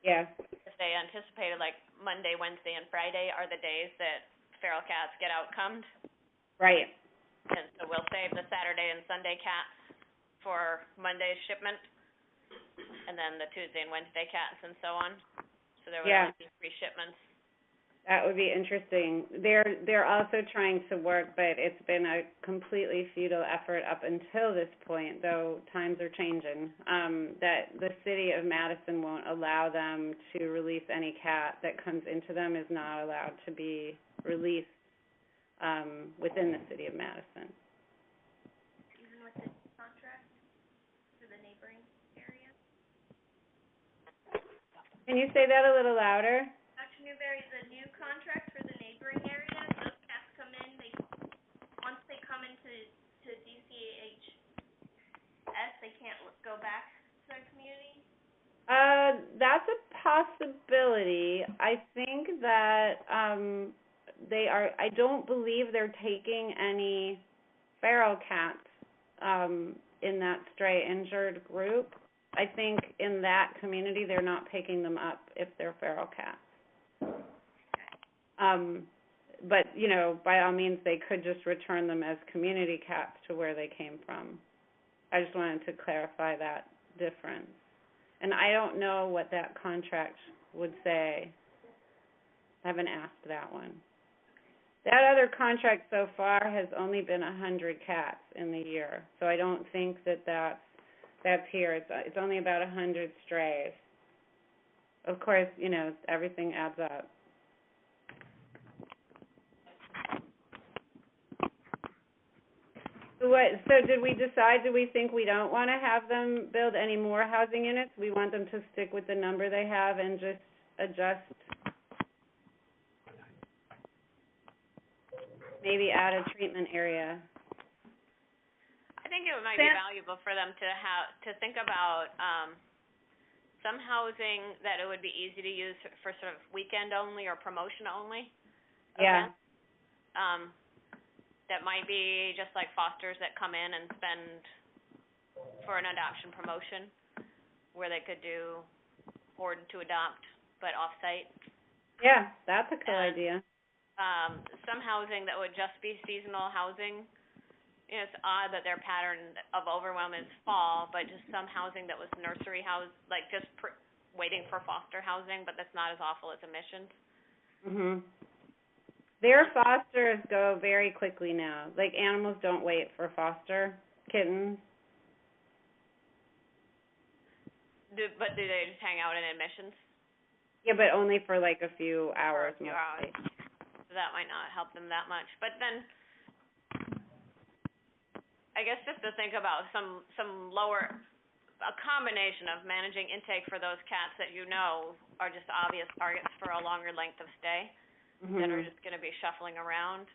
Yeah. If they anticipated Monday, Wednesday, and Friday are the days that feral cats get outcomed. Right. And so we'll save the Saturday and Sunday cats for Monday's shipment, and then the Tuesday and Wednesday cats and so on. So there would only be 3 shipments. That would be interesting. They're also trying to work, but it's been a completely futile effort up until this point, though times are changing, that the city of Madison won't allow them to release any cat that comes into them is not allowed to be released within the city of Madison. Even with the contract for the neighboring area? Can you say that a little louder? Dr. Newbury, the new contract for the neighboring area, those cats come in, once they come into DCHS, they can't go back to their community? That's possibility. I think that I don't believe they're taking any feral cats in that stray injured group. I think in that community they're not picking them up if they're feral cats. But, you know, by all means they could just return them as community cats to where they came from. I just wanted to clarify that difference. And I don't know what that contract would say. I haven't asked that one. That other contract so far has only been 100 cats in the year, so I don't think that that's here. It's only about 100 strays. Of course, you know, everything adds up. So did we decide, do we think we don't want to have them build any more housing units? We want them to stick with the number they have and just adjust, maybe add a treatment area? I think it might be valuable for them to think about some housing that it would be easy to use for sort of weekend only or promotion only. Yeah. That might be just like fosters that come in and spend for an adoption promotion, where they could do board to adopt, but off-site. Yeah, that's a cool idea. Some housing that would just be seasonal housing. You know, it's odd that their pattern of overwhelm is fall, but just some housing that was nursery house, like just waiting for foster housing, but that's not as awful as admissions. Mhm. Their fosters go very quickly now. Like, animals don't wait for foster kittens. But do they just hang out in admissions? Yeah, but only for like a few hours. For a few hours. So that might not help them that much. But then, I guess just to think about some lower, a combination of managing intake for those cats that you know are just obvious targets for a longer length of stay. Mm-hmm. That are just going to be shuffling around.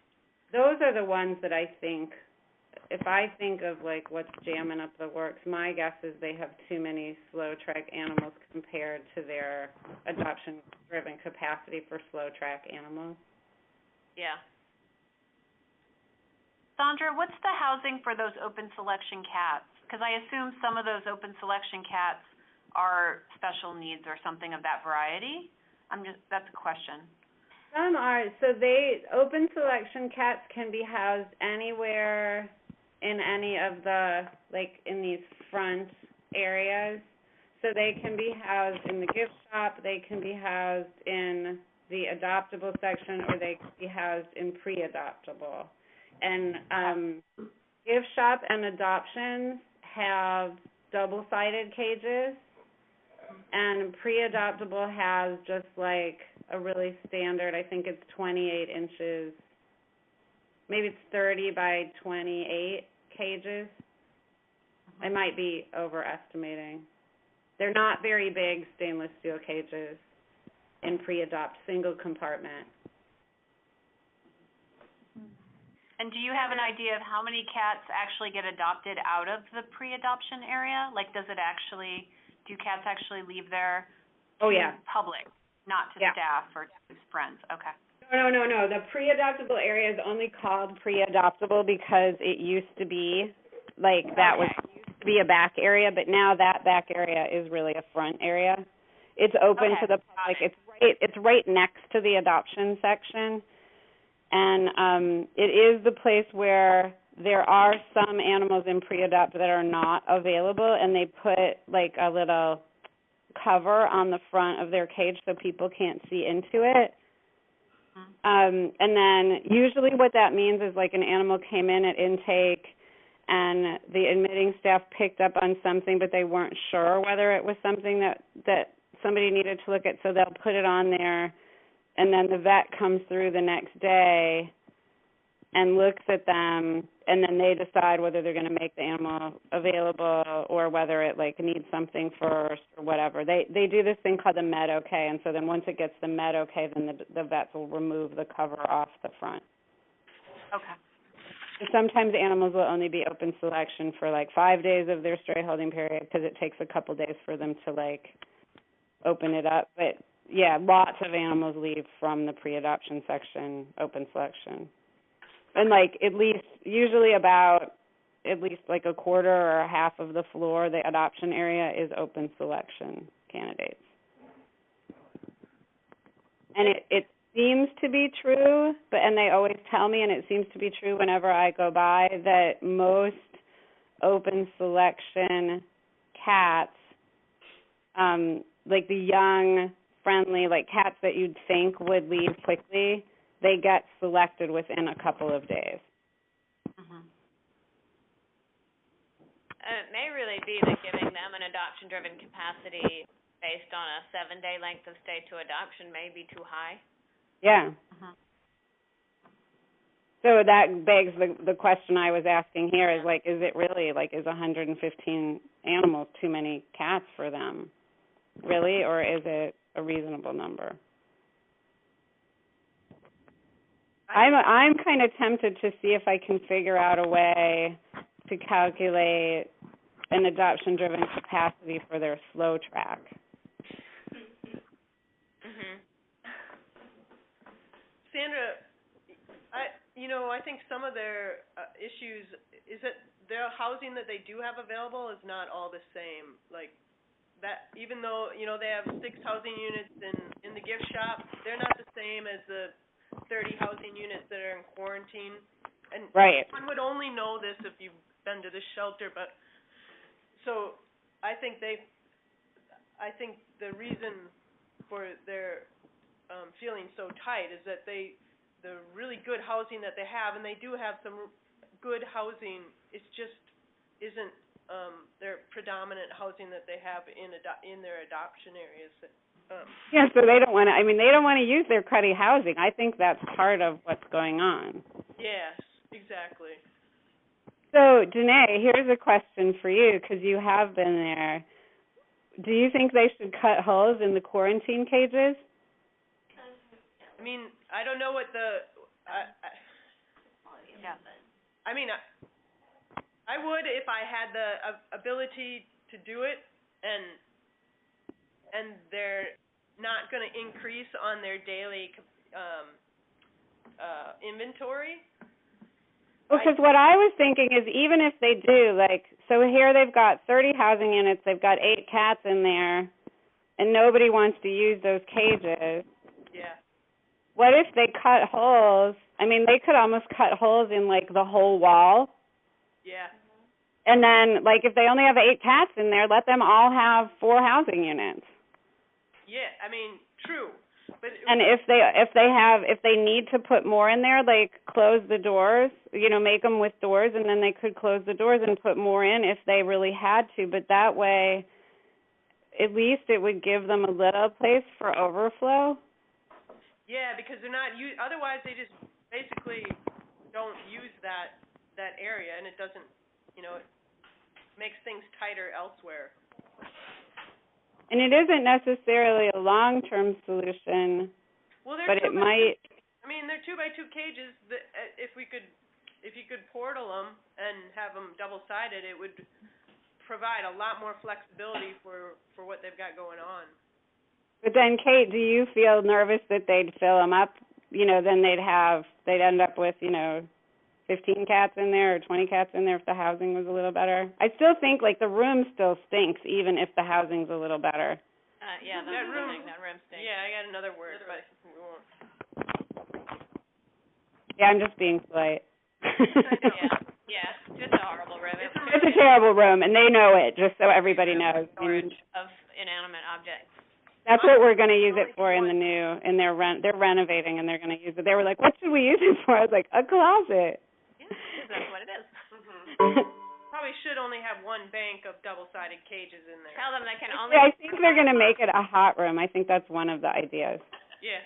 Those are the ones that I think, if I think of like what's jamming up the works, my guess is they have too many slow track animals compared to their adoption driven capacity for slow track animals. Yeah. Sandra, what's the housing for those open selection cats? Because I assume some of those open selection cats are special needs or something of that variety. That's a question. Some are. So open selection cats can be housed anywhere in any of the, like, in these front areas. So they can be housed in the gift shop, they can be housed in the adoptable section, or they can be housed in pre-adoptable. And gift shop and adoptions have double-sided cages, and pre-adoptable has just like a really standard, I think it's 28 inches, maybe it's 30 by 28 cages. I might be overestimating. They're not very big stainless steel cages in pre-adopt, single compartment. And do you have an idea of how many cats actually get adopted out of the pre-adoption area? Like, do cats actually leave there to public, not to staff or to friends? Okay. No. The pre-adoptable area is only called pre-adoptable because it used to be, like, used to be a back area, but now that back area is really a front area. It's open to the public. It's right next to the adoption section. And it is the place where there are some animals in pre-adopt that are not available, and they put like a little cover on the front of their cage so people can't see into it. And then usually what that means is like an animal came in at intake and the admitting staff picked up on something, but they weren't sure whether it was something that somebody needed to look at, so they'll put it on there, and then the vet comes through the next day and looks at them, and then they decide whether they're going to make the animal available or whether it like needs something first or whatever. They do this thing called the med okay, and so then once it gets the med okay, then the vets will remove the cover off the front. Okay. Sometimes animals will only be open selection for like 5 days of their stray holding period because it takes a couple days for them to like open it up. But, yeah, lots of animals leave from the pre-adoption section, open selection. And, like, usually about at least like a quarter or a half of the floor, the adoption area, is open selection candidates. And it seems to be true, and they always tell me, and it seems to be true whenever I go by, that most open selection cats, like the young, friendly, like cats that you'd think would leave quickly, they get selected within a couple of days. Mhm. It may really be that giving them an adoption-driven capacity based on a 7-day length of stay to adoption may be too high. Yeah. Mhm. So that begs the question I was asking here is, like, is it really, like, is 115 animals too many cats for them? Really? Or is it a reasonable number? I'm kind of tempted to see if I can figure out a way to calculate an adoption-driven capacity for their slow track. Mhm. Sandra, I think some of their issues is that their housing that they do have available is not all the same. Like that, even though they have 6 housing units in the gift shop, they're not the same as the 30 housing units that are in quarantine. And right. One would only know this if you've been to the shelter, but so I think the reason for their feeling so tight is that the really good housing that they have, and they do have some good housing, it just isn't their predominant housing that they have in their adoption areas. Yeah, so they don't want to. I mean, they don't want to use their cruddy housing. I think that's part of what's going on. Yes, exactly. So, Danae, here's a question for you, because you have been there. Do you think they should cut holes in the quarantine cages? I mean, I don't know what I mean, I would if I had the ability to do it, and they're not going to increase on their daily inventory. Well, because what I was thinking is, even if they do, like, so here they've got 30 housing units, they've got 8 cats in there, and nobody wants to use those cages. Yeah. What if they cut holes? I mean, they could almost cut holes in, like, the whole wall. Yeah. And then, like, if they only have 8 cats in there, let them all have 4 housing units. Yeah, I mean, true. But and if they need to put more in there, like, close the doors, make them with doors, and then they could close the doors and put more in if they really had to. But that way, at least it would give them a little place for overflow. Yeah, because they're not otherwise they just basically don't use that area, and it doesn't, it makes things tighter elsewhere. And it isn't necessarily a long-term solution, but it might. I mean, they're 2x2 cages. That if you could portal them and have them double-sided, it would provide a lot more flexibility for what they've got going on. But then, Kate, do you feel nervous that they'd fill them up? Then they'd end up with 15 cats in there or 20 cats in there if the housing was a little better. I still think, like, the room still stinks even if the housing's a little better. Yeah, that room stinks. Yeah, I got another word, but we won't. Yeah, I'm just being polite. Yeah, just a horrible room. It's a terrible room, and they know it, just so everybody knows. Storage of inanimate objects. That's what we're going to use it for they're renovating, and they're going to use it. They were like, what should we use it for? I was like, a closet. Yeah, that's what it is. Probably should only have one bank of double-sided cages in there. Tell them they can only... I think they're going to make it a hot room. I think that's one of the ideas. Yeah.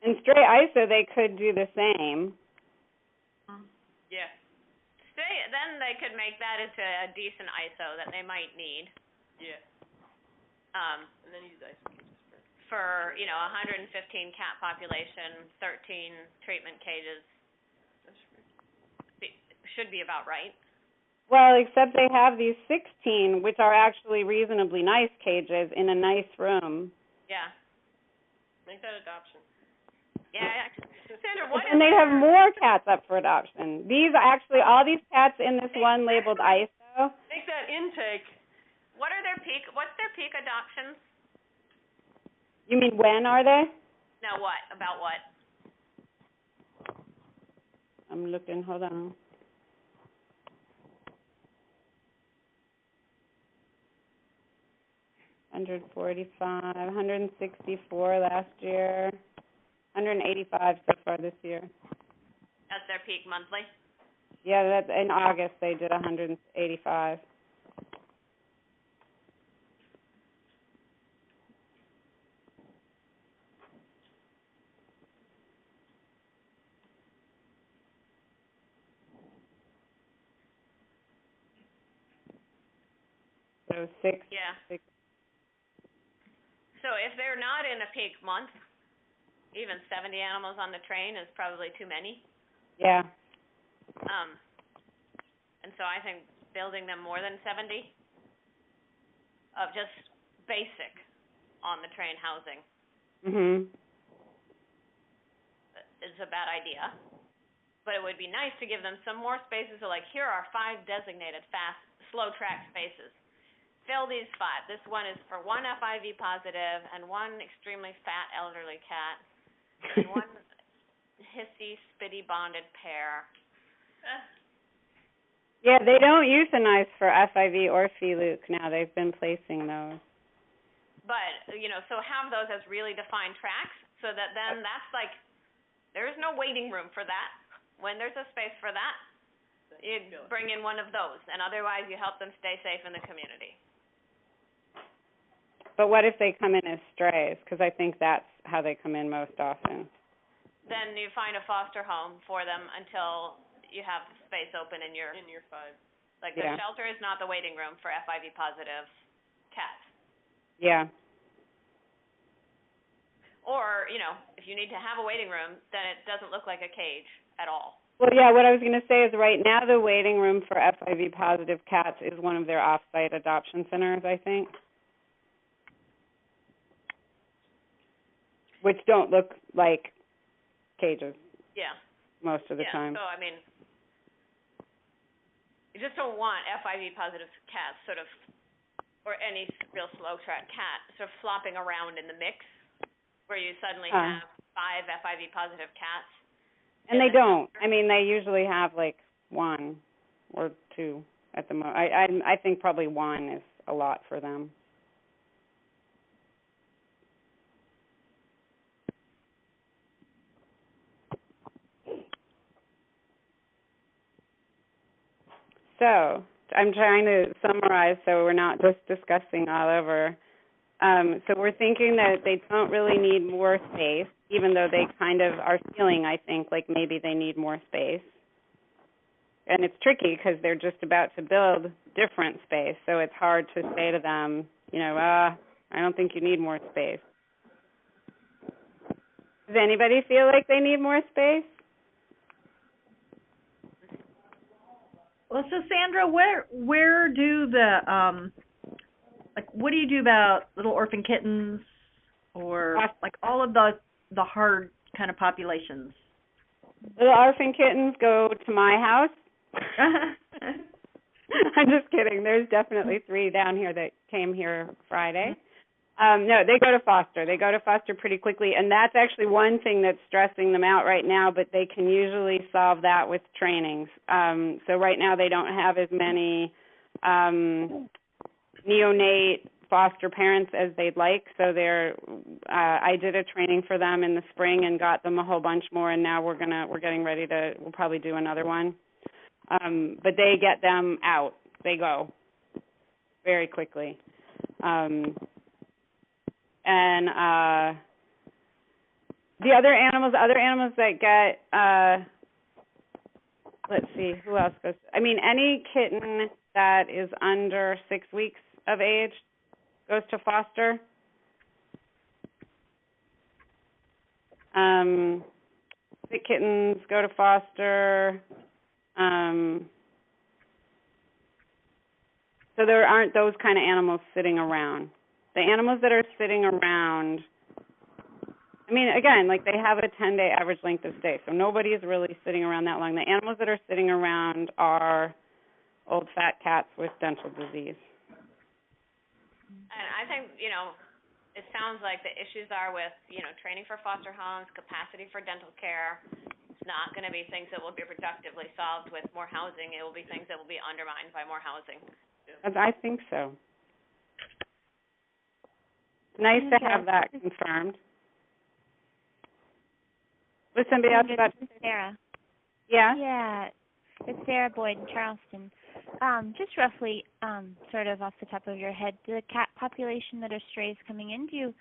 And straight ISO, they could do the same. Yeah. Then they could make that into a decent ISO that they might need. Yeah. And then use ISO cages for 115 cat population, 13 treatment cages. Should be about right. Well, except they have these 16, which are actually reasonably nice cages in a nice room. Yeah. Make that adoption. Yeah. Sandra, what And they have more cats up for adoption. These actually, all these cats in this one labeled ISO. Make that intake. what's their peak adoptions? You mean when are they? No, what? About what? I'm looking, hold on. $145, $164 last year, $185 so far this year. That's their peak monthly? Yeah, that in August they did $185. So six. So if they're not in a peak month, even 70 animals on the train is probably too many. Yeah. And so I think building them more than 70 of just basic on the train housing is a bad idea. But it would be nice to give them some more spaces. So like, here are 5 designated slow track spaces. Fill these 5. This one is for 1 FIV positive and 1 extremely fat elderly cat and 1 hissy, spitty bonded pair. Yeah, they don't euthanize for FIV or FELINE now. They've been placing those. But, so have those as really defined tracks so that then that's like, there's no waiting room for that. When there's a space for that, you bring in one of those, and otherwise you help them stay safe in the community. But what if they come in as strays? Because I think that's how they come in most often. Then you find a foster home for them until you have space open in your 5. Like the shelter is not the waiting room for FIV positive cats. Yeah. Or, if you need to have a waiting room, then it doesn't look like a cage at all. Well, yeah, what I was going to say is right now the waiting room for FIV positive cats is one of their off-site adoption centers, I think. Which don't look like cages. Yeah. Most of the time. So, you just don't want FIV positive cats or any real slow track cat sort of flopping around in the mix where you suddenly have 5 FIV positive cats. And they don't. They usually have like 1 or 2 at the most. I think probably 1 is a lot for them. So I'm trying to summarize so we're not just discussing all over. So we're thinking that they don't really need more space, even though they kind of are feeling, I think, like maybe they need more space. And it's tricky because they're just about to build different space, so it's hard to say to them, I don't think you need more space. Does anybody feel like they need more space? Well, so Sandra, where do the what do you do about little orphan kittens or like all of the hard kind of populations? Little orphan kittens go to my house. I'm just kidding. There's definitely 3 down here that came here Friday. No, they go to foster. They go to foster pretty quickly, and that's actually one thing that's stressing them out right now, but they can usually solve that with trainings. So right now they don't have as many neonate foster parents as they'd like, so I did a training for them in the spring and got them a whole bunch more, and now we're getting ready we'll probably do another one. But they get them out. They go very quickly. And the other animals that get, let's see, who else goes? Any kitten that is under 6 weeks of age goes to foster. Sick kittens go to foster. So there aren't those kind of animals sitting around. The animals that are sitting around, I mean, again, like they have a 10-day average length of stay, so nobody is really sitting around that long. The animals that are sitting around are old fat cats with dental disease. And I think, you know, it sounds like the issues are with, you know, training for foster homes, capacity for dental care. It's not going to be things that will be productively solved with more housing. It will be things that will be undermined by more housing. I think so. Nice to have that confirmed. Was somebody else about to say? Sarah. Yeah? Yeah, it's Sarah Boyd in Charleston. Just roughly, sort of off the top of your head, the cat population that are strays coming in, do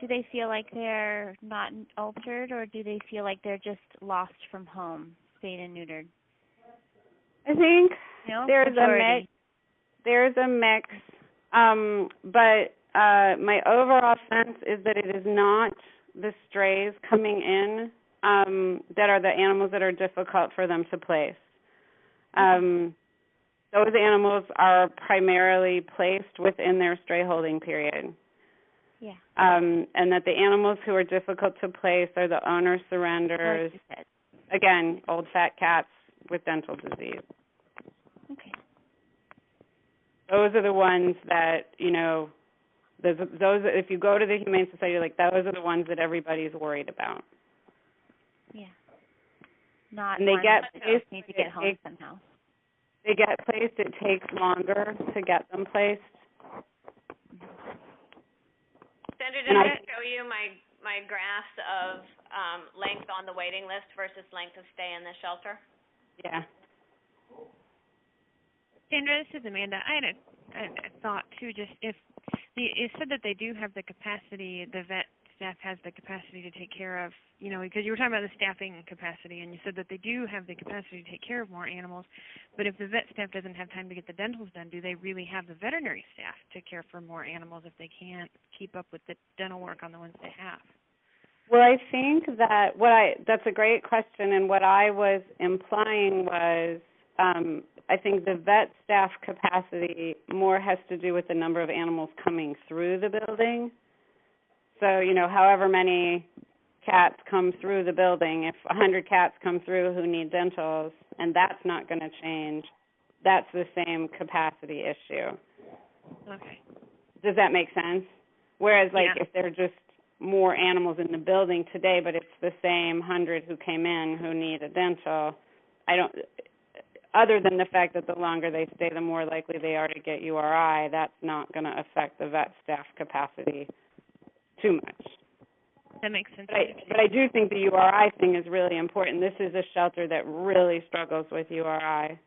they feel like they're not altered, or do they feel like they're just lost from home, spayed and neutered? I think there's majority. There's a mix, but my overall sense is that it is not the strays coming in that are the animals that are difficult for them to place. Those animals are primarily placed within their stray holding period. Yeah. And that the animals who are difficult to place are the owner surrenders. Like you said. Again, old fat cats with dental disease. Okay. Those are the ones that, you know, those if you go to the Humane Society, like those are the ones that everybody's worried about. Yeah. Not and they get placed, need to get home somehow. They get placed. It takes longer to get them placed. Sandra, did I show you my graphs of length on the waiting list versus length of stay in the shelter? Yeah. Sandra, this is Amanda. I had a thought too. Just if it said that they do have the capacity, the vet staff has the capacity to take care of, you know, because you were talking about the staffing capacity, and you said that they do have the capacity to take care of more animals. But if the vet staff doesn't have time to get the dentals done, do they really have the veterinary staff to care for more animals if they can't keep up with the dental work on the ones they have? Well, I think that that's a great question, and what I was implying was I think the vet staff capacity more has to do with the number of animals coming through the building. So, you know, however many cats come through the building, if 100 cats come through who need dentals, and that's not going to change, that's the same capacity issue. Okay. Does that make sense? Whereas, like, yeah. if there are just more animals in the building today, but it's the same 100 who came in who need a dental, other than the fact that the longer they stay, the more likely they are to get URI, that's not going to affect the vet staff capacity too much. That makes sense. But I do think the URI thing is really important. This is a shelter that really struggles with URI.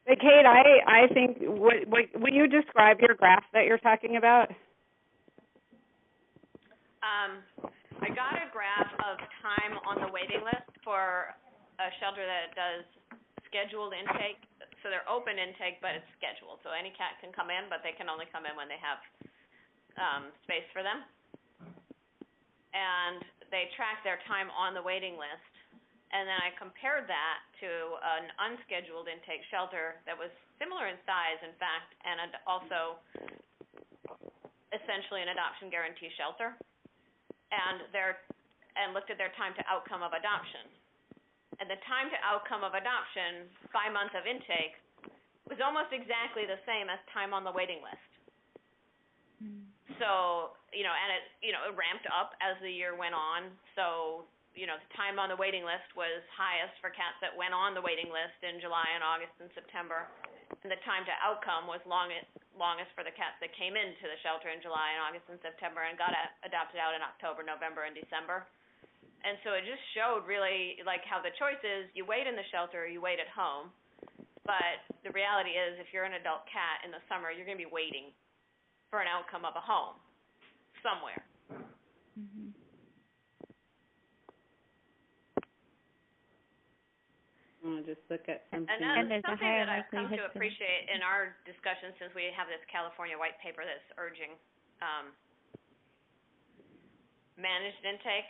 But Kate, I think, will you describe your graph that you're talking about? I got a graph of time on the waiting list for a shelter that does scheduled intake. So they're open intake, but it's scheduled. So any cat can come in, but they can only come in when they have space for them. And they track their time on the waiting list. And then I compared that to an unscheduled intake shelter that was similar in size, in fact, and also essentially an adoption guarantee shelter. And looked at their time to outcome of adoption. And the time to outcome of adoption by month of intake was almost exactly the same as time on the waiting list. So, you know, and it ramped up as the year went on. So, you know, the time on the waiting list was highest for cats that went on the waiting list in July and August and September. And the time to outcome was longest for the cats that came into the shelter in July and August and September and got adopted out in October, November, and December. And so it just showed really like how the choice is you wait in the shelter or you wait at home. But the reality is if you're an adult cat in the summer, you're going to be waiting for an outcome of a home somewhere. Mm-hmm. I'll just look at something. And that's something that I've come to appreciate in our discussion since we have this California white paper that's urging managed intake.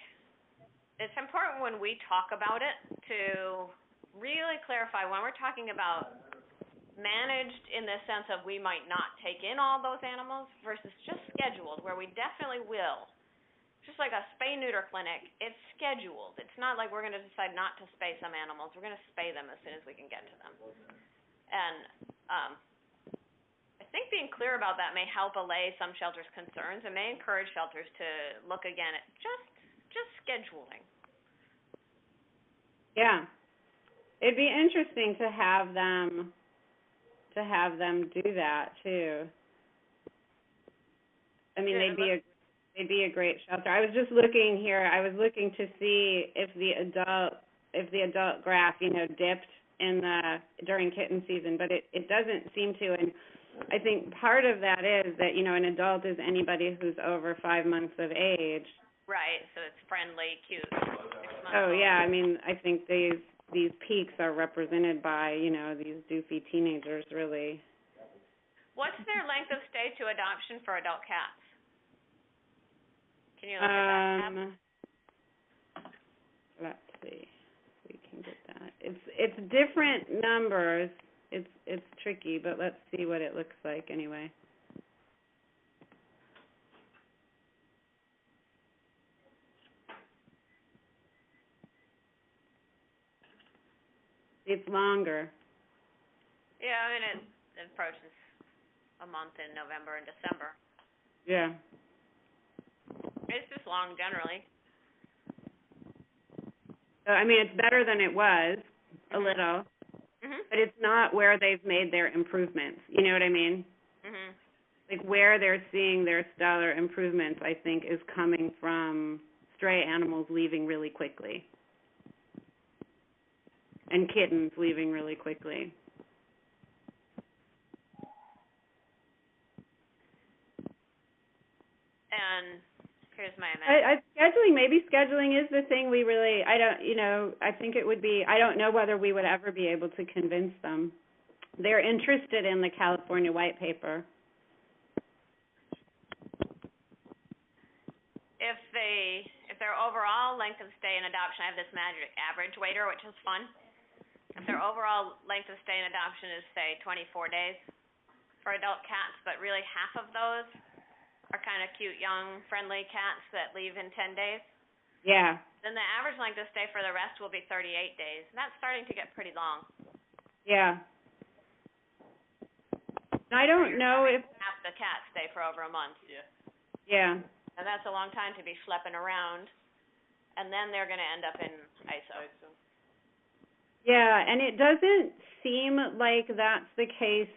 It's important when we talk about it to really clarify when we're talking about managed in the sense of we might not take in all those animals versus just scheduled, where we definitely will. Just like a spay-neuter clinic, it's scheduled. It's not like we're going to decide not to spay some animals. We're going to spay them as soon as we can get to them. And I think being clear about that may help allay some shelters' concerns and may encourage shelters to look again at just scheduling. Yeah. It'd be interesting to have them do that too. I mean, they'd be a great shelter. I was just looking here. I was looking to see if the adult graph, dipped during kitten season, but it doesn't seem to. And I think part of that is that an adult is anybody who's over 5 months of age. Right. So it's friendly, cute. 6 months old. Yeah. I mean, I think these peaks are represented by, these doofy teenagers, really. What's their length of stay to adoption for adult cats? Can you look at that? Let's see. We can get that. It's different numbers. It's tricky, but let's see what it looks like anyway. It's longer. Yeah, I mean, it approaches a month in November and December. Yeah. It's just long generally. I mean, it's better than it was, a little, but it's not where they've made their improvements. You know what I mean? Like where they're seeing their stellar improvements, I think, is coming from stray animals leaving really quickly. And kittens leaving really quickly. And here's my scheduling is the thing we really, I think it would be, I don't know whether we would ever be able to convince them. They're interested in the California white paper. If their overall length of stay in adoption, I have this magic average waiter, which is fun. If their overall length of stay in adoption is, say, 24 days for adult cats, but really half of those are kind of cute, young, friendly cats that leave in 10 days. Yeah. Then the average length of stay for the rest will be 38 days. And that's starting to get pretty long. Yeah. I don't know if half the cats stay for over a month. Yeah. Yeah. And that's a long time to be schlepping around. And then they're going to end up in ISO. Yeah, and it doesn't seem like that's the case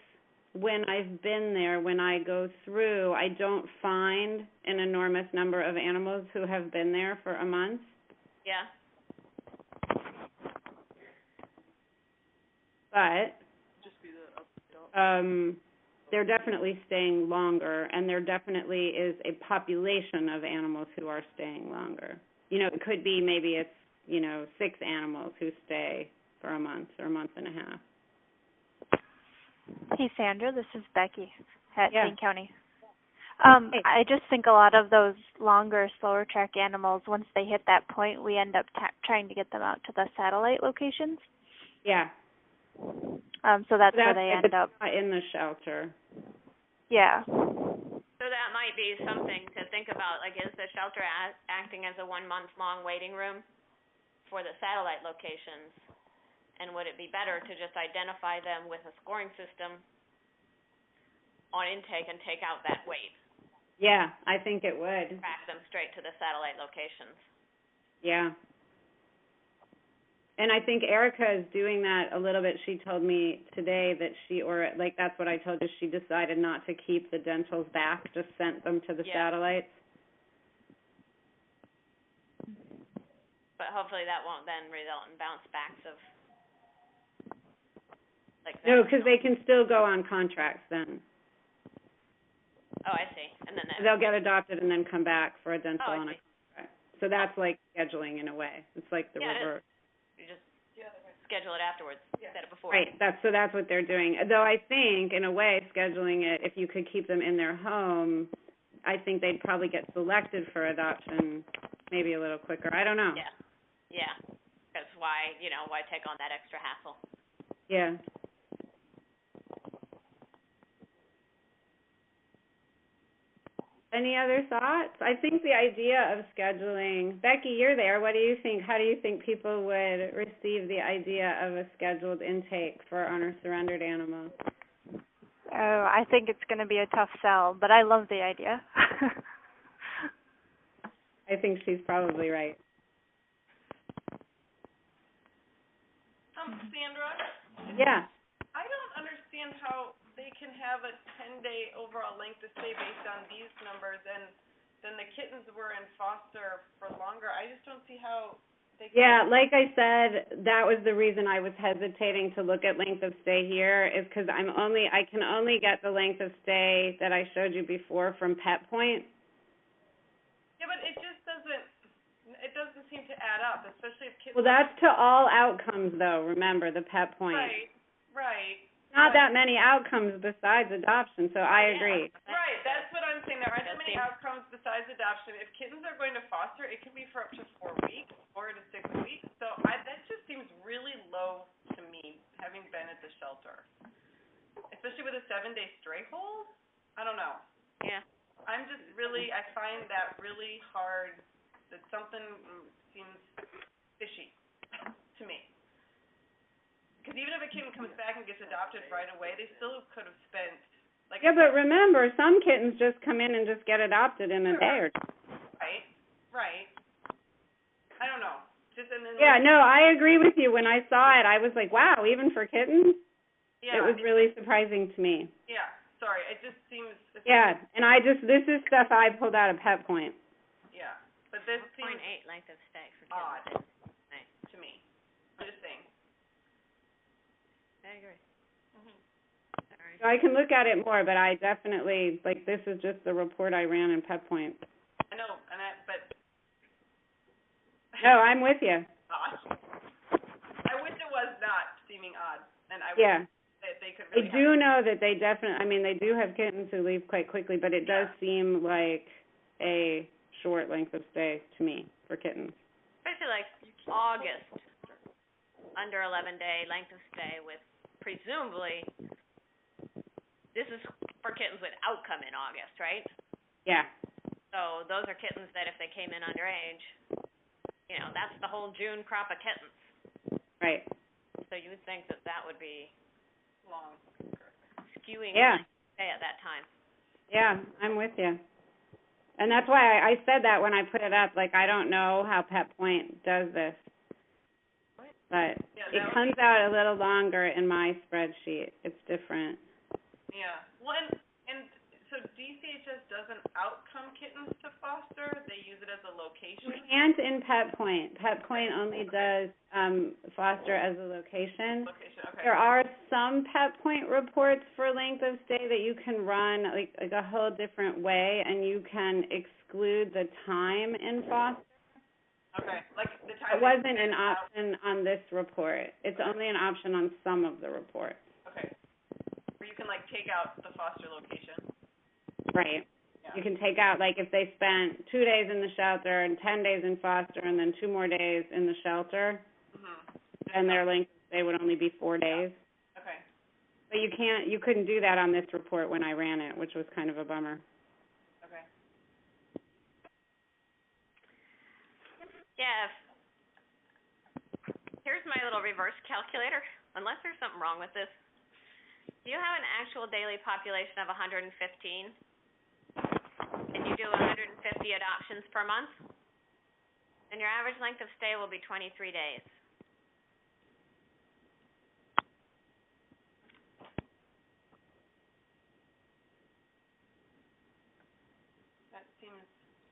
when I've been there. When I go through, I don't find an enormous number of animals who have been there for a month. Yeah. But they're definitely staying longer, and there definitely is a population of animals who are staying longer. It could be maybe it's, 6 animals who stay for a month or a month and a half. Hey, Sandra, this is Becky at Dane County. Hey. I just think a lot of those longer, slower track animals, once they hit that point, we end up trying to get them out to the satellite locations. Yeah. So that's where they end up. In the shelter. Yeah. So that might be something to think about. Like, is the shelter acting as a 1-month-long waiting room for the satellite locations? And would it be better to just identify them with a scoring system on intake and take out that wait? Yeah, I think it would. Track them straight to the satellite locations. Yeah. And I think Erica is doing that a little bit. She told me today that that's what I told you, she decided not to keep the dentals back, just sent them to the satellites. But hopefully that won't then result in bounce backs of no, because they can still go on contracts then. Oh, I see. And then they'll get adopted and then come back for a dental on a contract. So that's like scheduling in a way. It's like the reverse. You just schedule it afterwards instead of before. Right. That's what they're doing. Though I think in a way scheduling it, if you could keep them in their home, I think they'd probably get selected for adoption maybe a little quicker. I don't know. Yeah. Yeah. Because why, why take on that extra hassle? Yeah. Any other thoughts? I think the idea of scheduling, Becky, you're there. What do you think? How do you think people would receive the idea of a scheduled intake for on or surrendered animals? Oh, I think it's going to be a tough sell, but I love the idea. I think she's probably right. Sandra? Yeah. I don't understand how they can have a 10-day overall length of stay based on these numbers, and then the kittens were in foster for longer. I just don't see how they can... Yeah, like I said, that was the reason I was hesitating to look at length of stay here, is because I can only get the length of stay that I showed you before from Petpoint. Yeah, but it just doesn't seem to add up, especially if kittens... Well, that's to all outcomes, though, remember, the Petpoint. Right. Not that many outcomes besides adoption, so I agree. Right, that's what I'm saying. There aren't that many outcomes besides adoption. If kittens are going to foster, it can be for up to 4 weeks, 4 to 6 weeks. So that just seems really low to me, having been at the shelter. Especially with a 7-day stray hold? I don't know. Yeah. I find that really hard, that something seems fishy to me. Because even if a kitten comes back and gets adopted right away, they still could have spent, like... Yeah, but remember, some kittens just come in and just get adopted in a day or two. Right. I don't know. I agree with you. When I saw it, I was like, wow, even for kittens? Yeah. It was really surprising to me. Yeah, sorry. It just seems... Yeah, and this is stuff I pulled out of Petpoint. Yeah, but this seems 0.8 length of stay for odd kittens. to me. I'm just saying. I agree. So I can look at it more, but I definitely, this is just the report I ran in Petpoint. I know, but... No, I'm with you. Gosh. I wish it was not seeming odd, and I wish that they could I really do know that they they do have kittens who leave quite quickly, but it does seem like a short length of stay to me for kittens. Especially like August, under 11-day length of stay with presumably, this is for kittens with outcome in August, right? Yeah. So those are kittens that if they came in underage, that's the whole June crop of kittens. Right. So you would think that would be long, skewing length of stay at that time. Yeah, I'm with you. And that's why I said that when I put it up. I don't know how Petpoint does this. But it comes out a little longer in my spreadsheet. It's different. Yeah. Well, and so DCHS doesn't outcome kittens to foster? They use it as a location? You can't in Petpoint. Petpoint only does foster as a location. Okay. There are some Petpoint reports for length of stay that you can run like a whole different way, and you can exclude the time in foster. Okay, like the time... It wasn't an option on this report. It's only an option on some of the reports. Okay. Where you can, take out the foster location. Right. Yeah. You can take out, if they spent 2 days in the shelter and 10 days in foster and then 2 more days in the shelter, then their length of stay would only be 4 days. Okay. But you couldn't do that on this report when I ran it, which was kind of a bummer. Okay. Yeah. Here's my little reverse calculator, unless there's something wrong with this. Do you have an actual daily population of 115, and you do 150 adoptions per month, then your average length of stay will be 23 days. That seems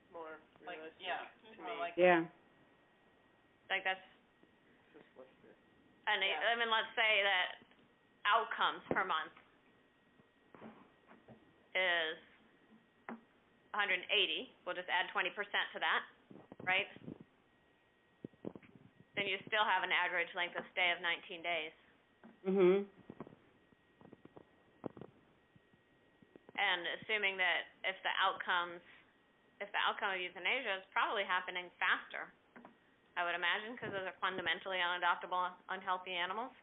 more realistic to me. Yeah. That's... And let's say that outcomes per month is 180. We'll just add 20% to that, right? Then you still have an average length of stay of 19 days. And assuming that if the outcome of euthanasia is probably happening faster I would imagine, because those are fundamentally unadoptable, unhealthy animals.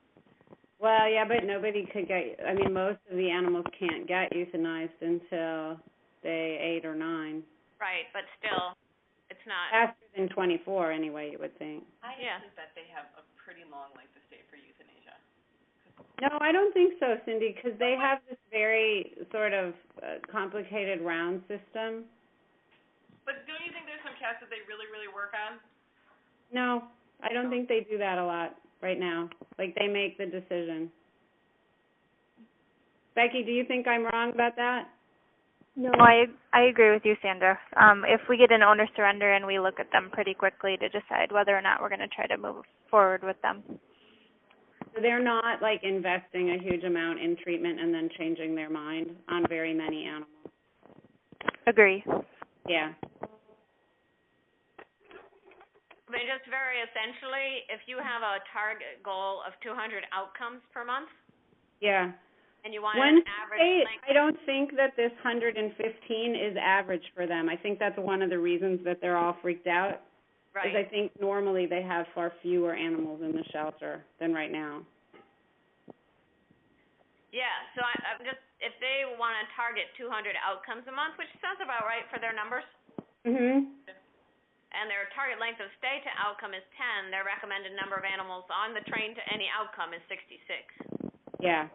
Well, yeah, but nobody could get, I mean, most of the animals can't get euthanized until day 8 or 9. Right, but still, it's not. Faster than 24 anyway, you would think. I think that they have a pretty long length of stay for euthanasia. No, I don't think so, Cindy, because they have this very sort of complicated round system. But don't you think there's some cats that they really, really work on? No, I don't think they do that a lot right now. Like, they make the decision. Becky, do you think I'm wrong about that? No, I agree with you, Sandra. If we get an owner surrender and we look at them pretty quickly to decide whether or not we're going to try to move forward with them. So they're not, like, investing a huge amount in treatment and then changing their mind on very many animals. Agree. Yeah. I mean, just very essentially, if you have a target goal of 200 outcomes per month. Yeah. And you want an average length. I don't think that this 115 is average for them. I think that's one of the reasons that they're all freaked out. Right. Because I think normally they have far fewer animals in the shelter than right now. Yeah, so I'm just, if they want to target 200 outcomes a month, which sounds about right for their numbers. Mhm. And their target length of stay to outcome is 10, their recommended number of animals on the train to any outcome is 66. Yeah.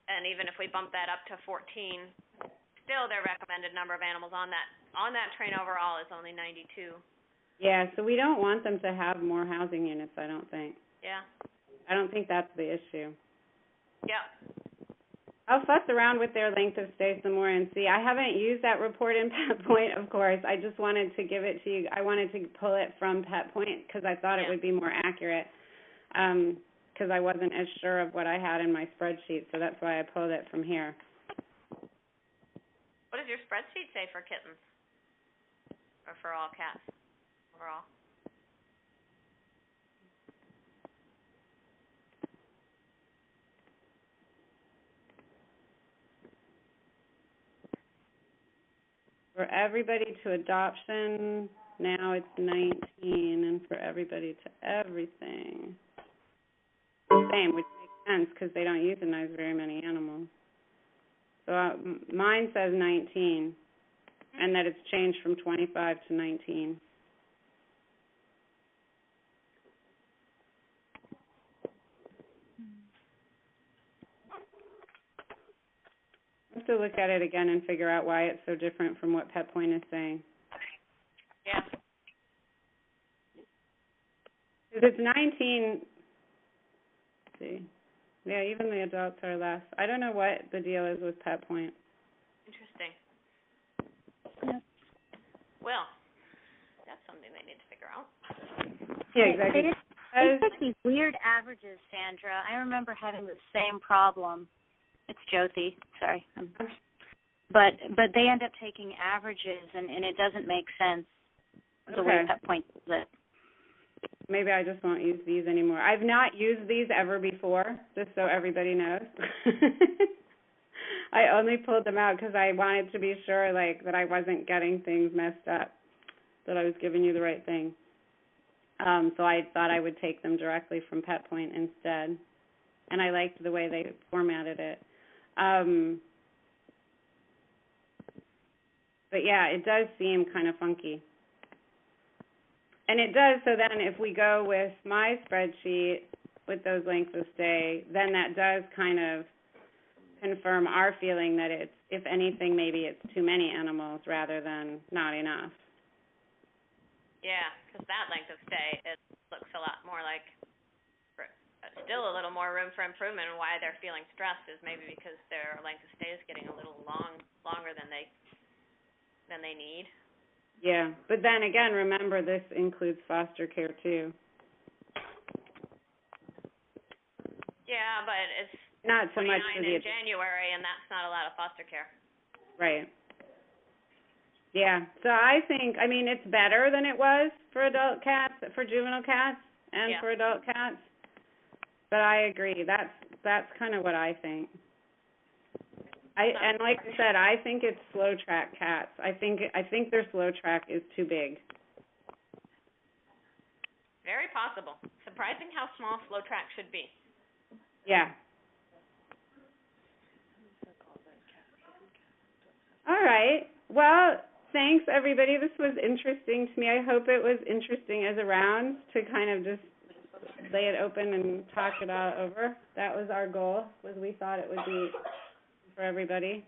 And even if we bump that up to 14, still their recommended number of animals on that train overall is only 92. Yeah, so we don't want them to have more housing units, I don't think. Yeah. I don't think that's the issue. Yeah. I'll fuss around with their length of stay some more and see. I haven't used that report in Petpoint, of course. I just wanted to give it to you. I wanted to pull it from Petpoint because I thought it would be more accurate because I wasn't as sure of what I had in my spreadsheet, so that's why I pulled it from here. What does your spreadsheet say for kittens? Or for all cats overall? For everybody to adoption, now it's 19, and for everybody to everything, the same, which makes sense because they don't euthanize very many animals. So mine says 19, and that it's changed from 25 to 19. I have to look at it again and figure out why it's so different from what Petpoint is saying. Yeah. Because it's 19, let's see. Yeah, even the adults are less. I don't know what the deal is with Petpoint. Interesting. Yep. Well, that's something they need to figure out. Yeah, exactly. They take these weird averages, Sandra. I remember having the same problem. It's Josie, sorry. But they end up taking averages, and it doesn't make sense the way Petpoint does it. Maybe I just won't use these anymore. I've not used these ever before, just so everybody knows. I only pulled them out because I wanted to be sure, like, that I wasn't getting things messed up, that I was giving you the right thing. So I thought I would take them directly from Petpoint instead, and I liked the way they formatted it. But yeah, it does seem kind of funky. And it does, so then if we go with my spreadsheet with those lengths of stay, then that does kind of confirm our feeling that it's, if anything, maybe it's too many animals rather than not enough. Yeah, because that length of stay, it looks a lot more like still a little more room for improvement, and why they're feeling stressed is maybe because their length of stay is getting a little longer than they need. Yeah, but then again, remember this includes foster care too. Yeah, but it's not so much for in January, and that's not a lot of foster care. Right. Yeah, so I think, I mean, it's better than it was for adult cats, for juvenile cats, and for adult cats. But I agree. That's kind of what I think. And like I said, I think it's slow track cats. I think their slow track is too big. very possible. Surprising how small flow track should be. Yeah. All right. Well, thanks, everybody. This was interesting to me. I hope it was interesting as a round to kind of just lay it open and talk it all over. That was our goal, was we thought it would be for everybody.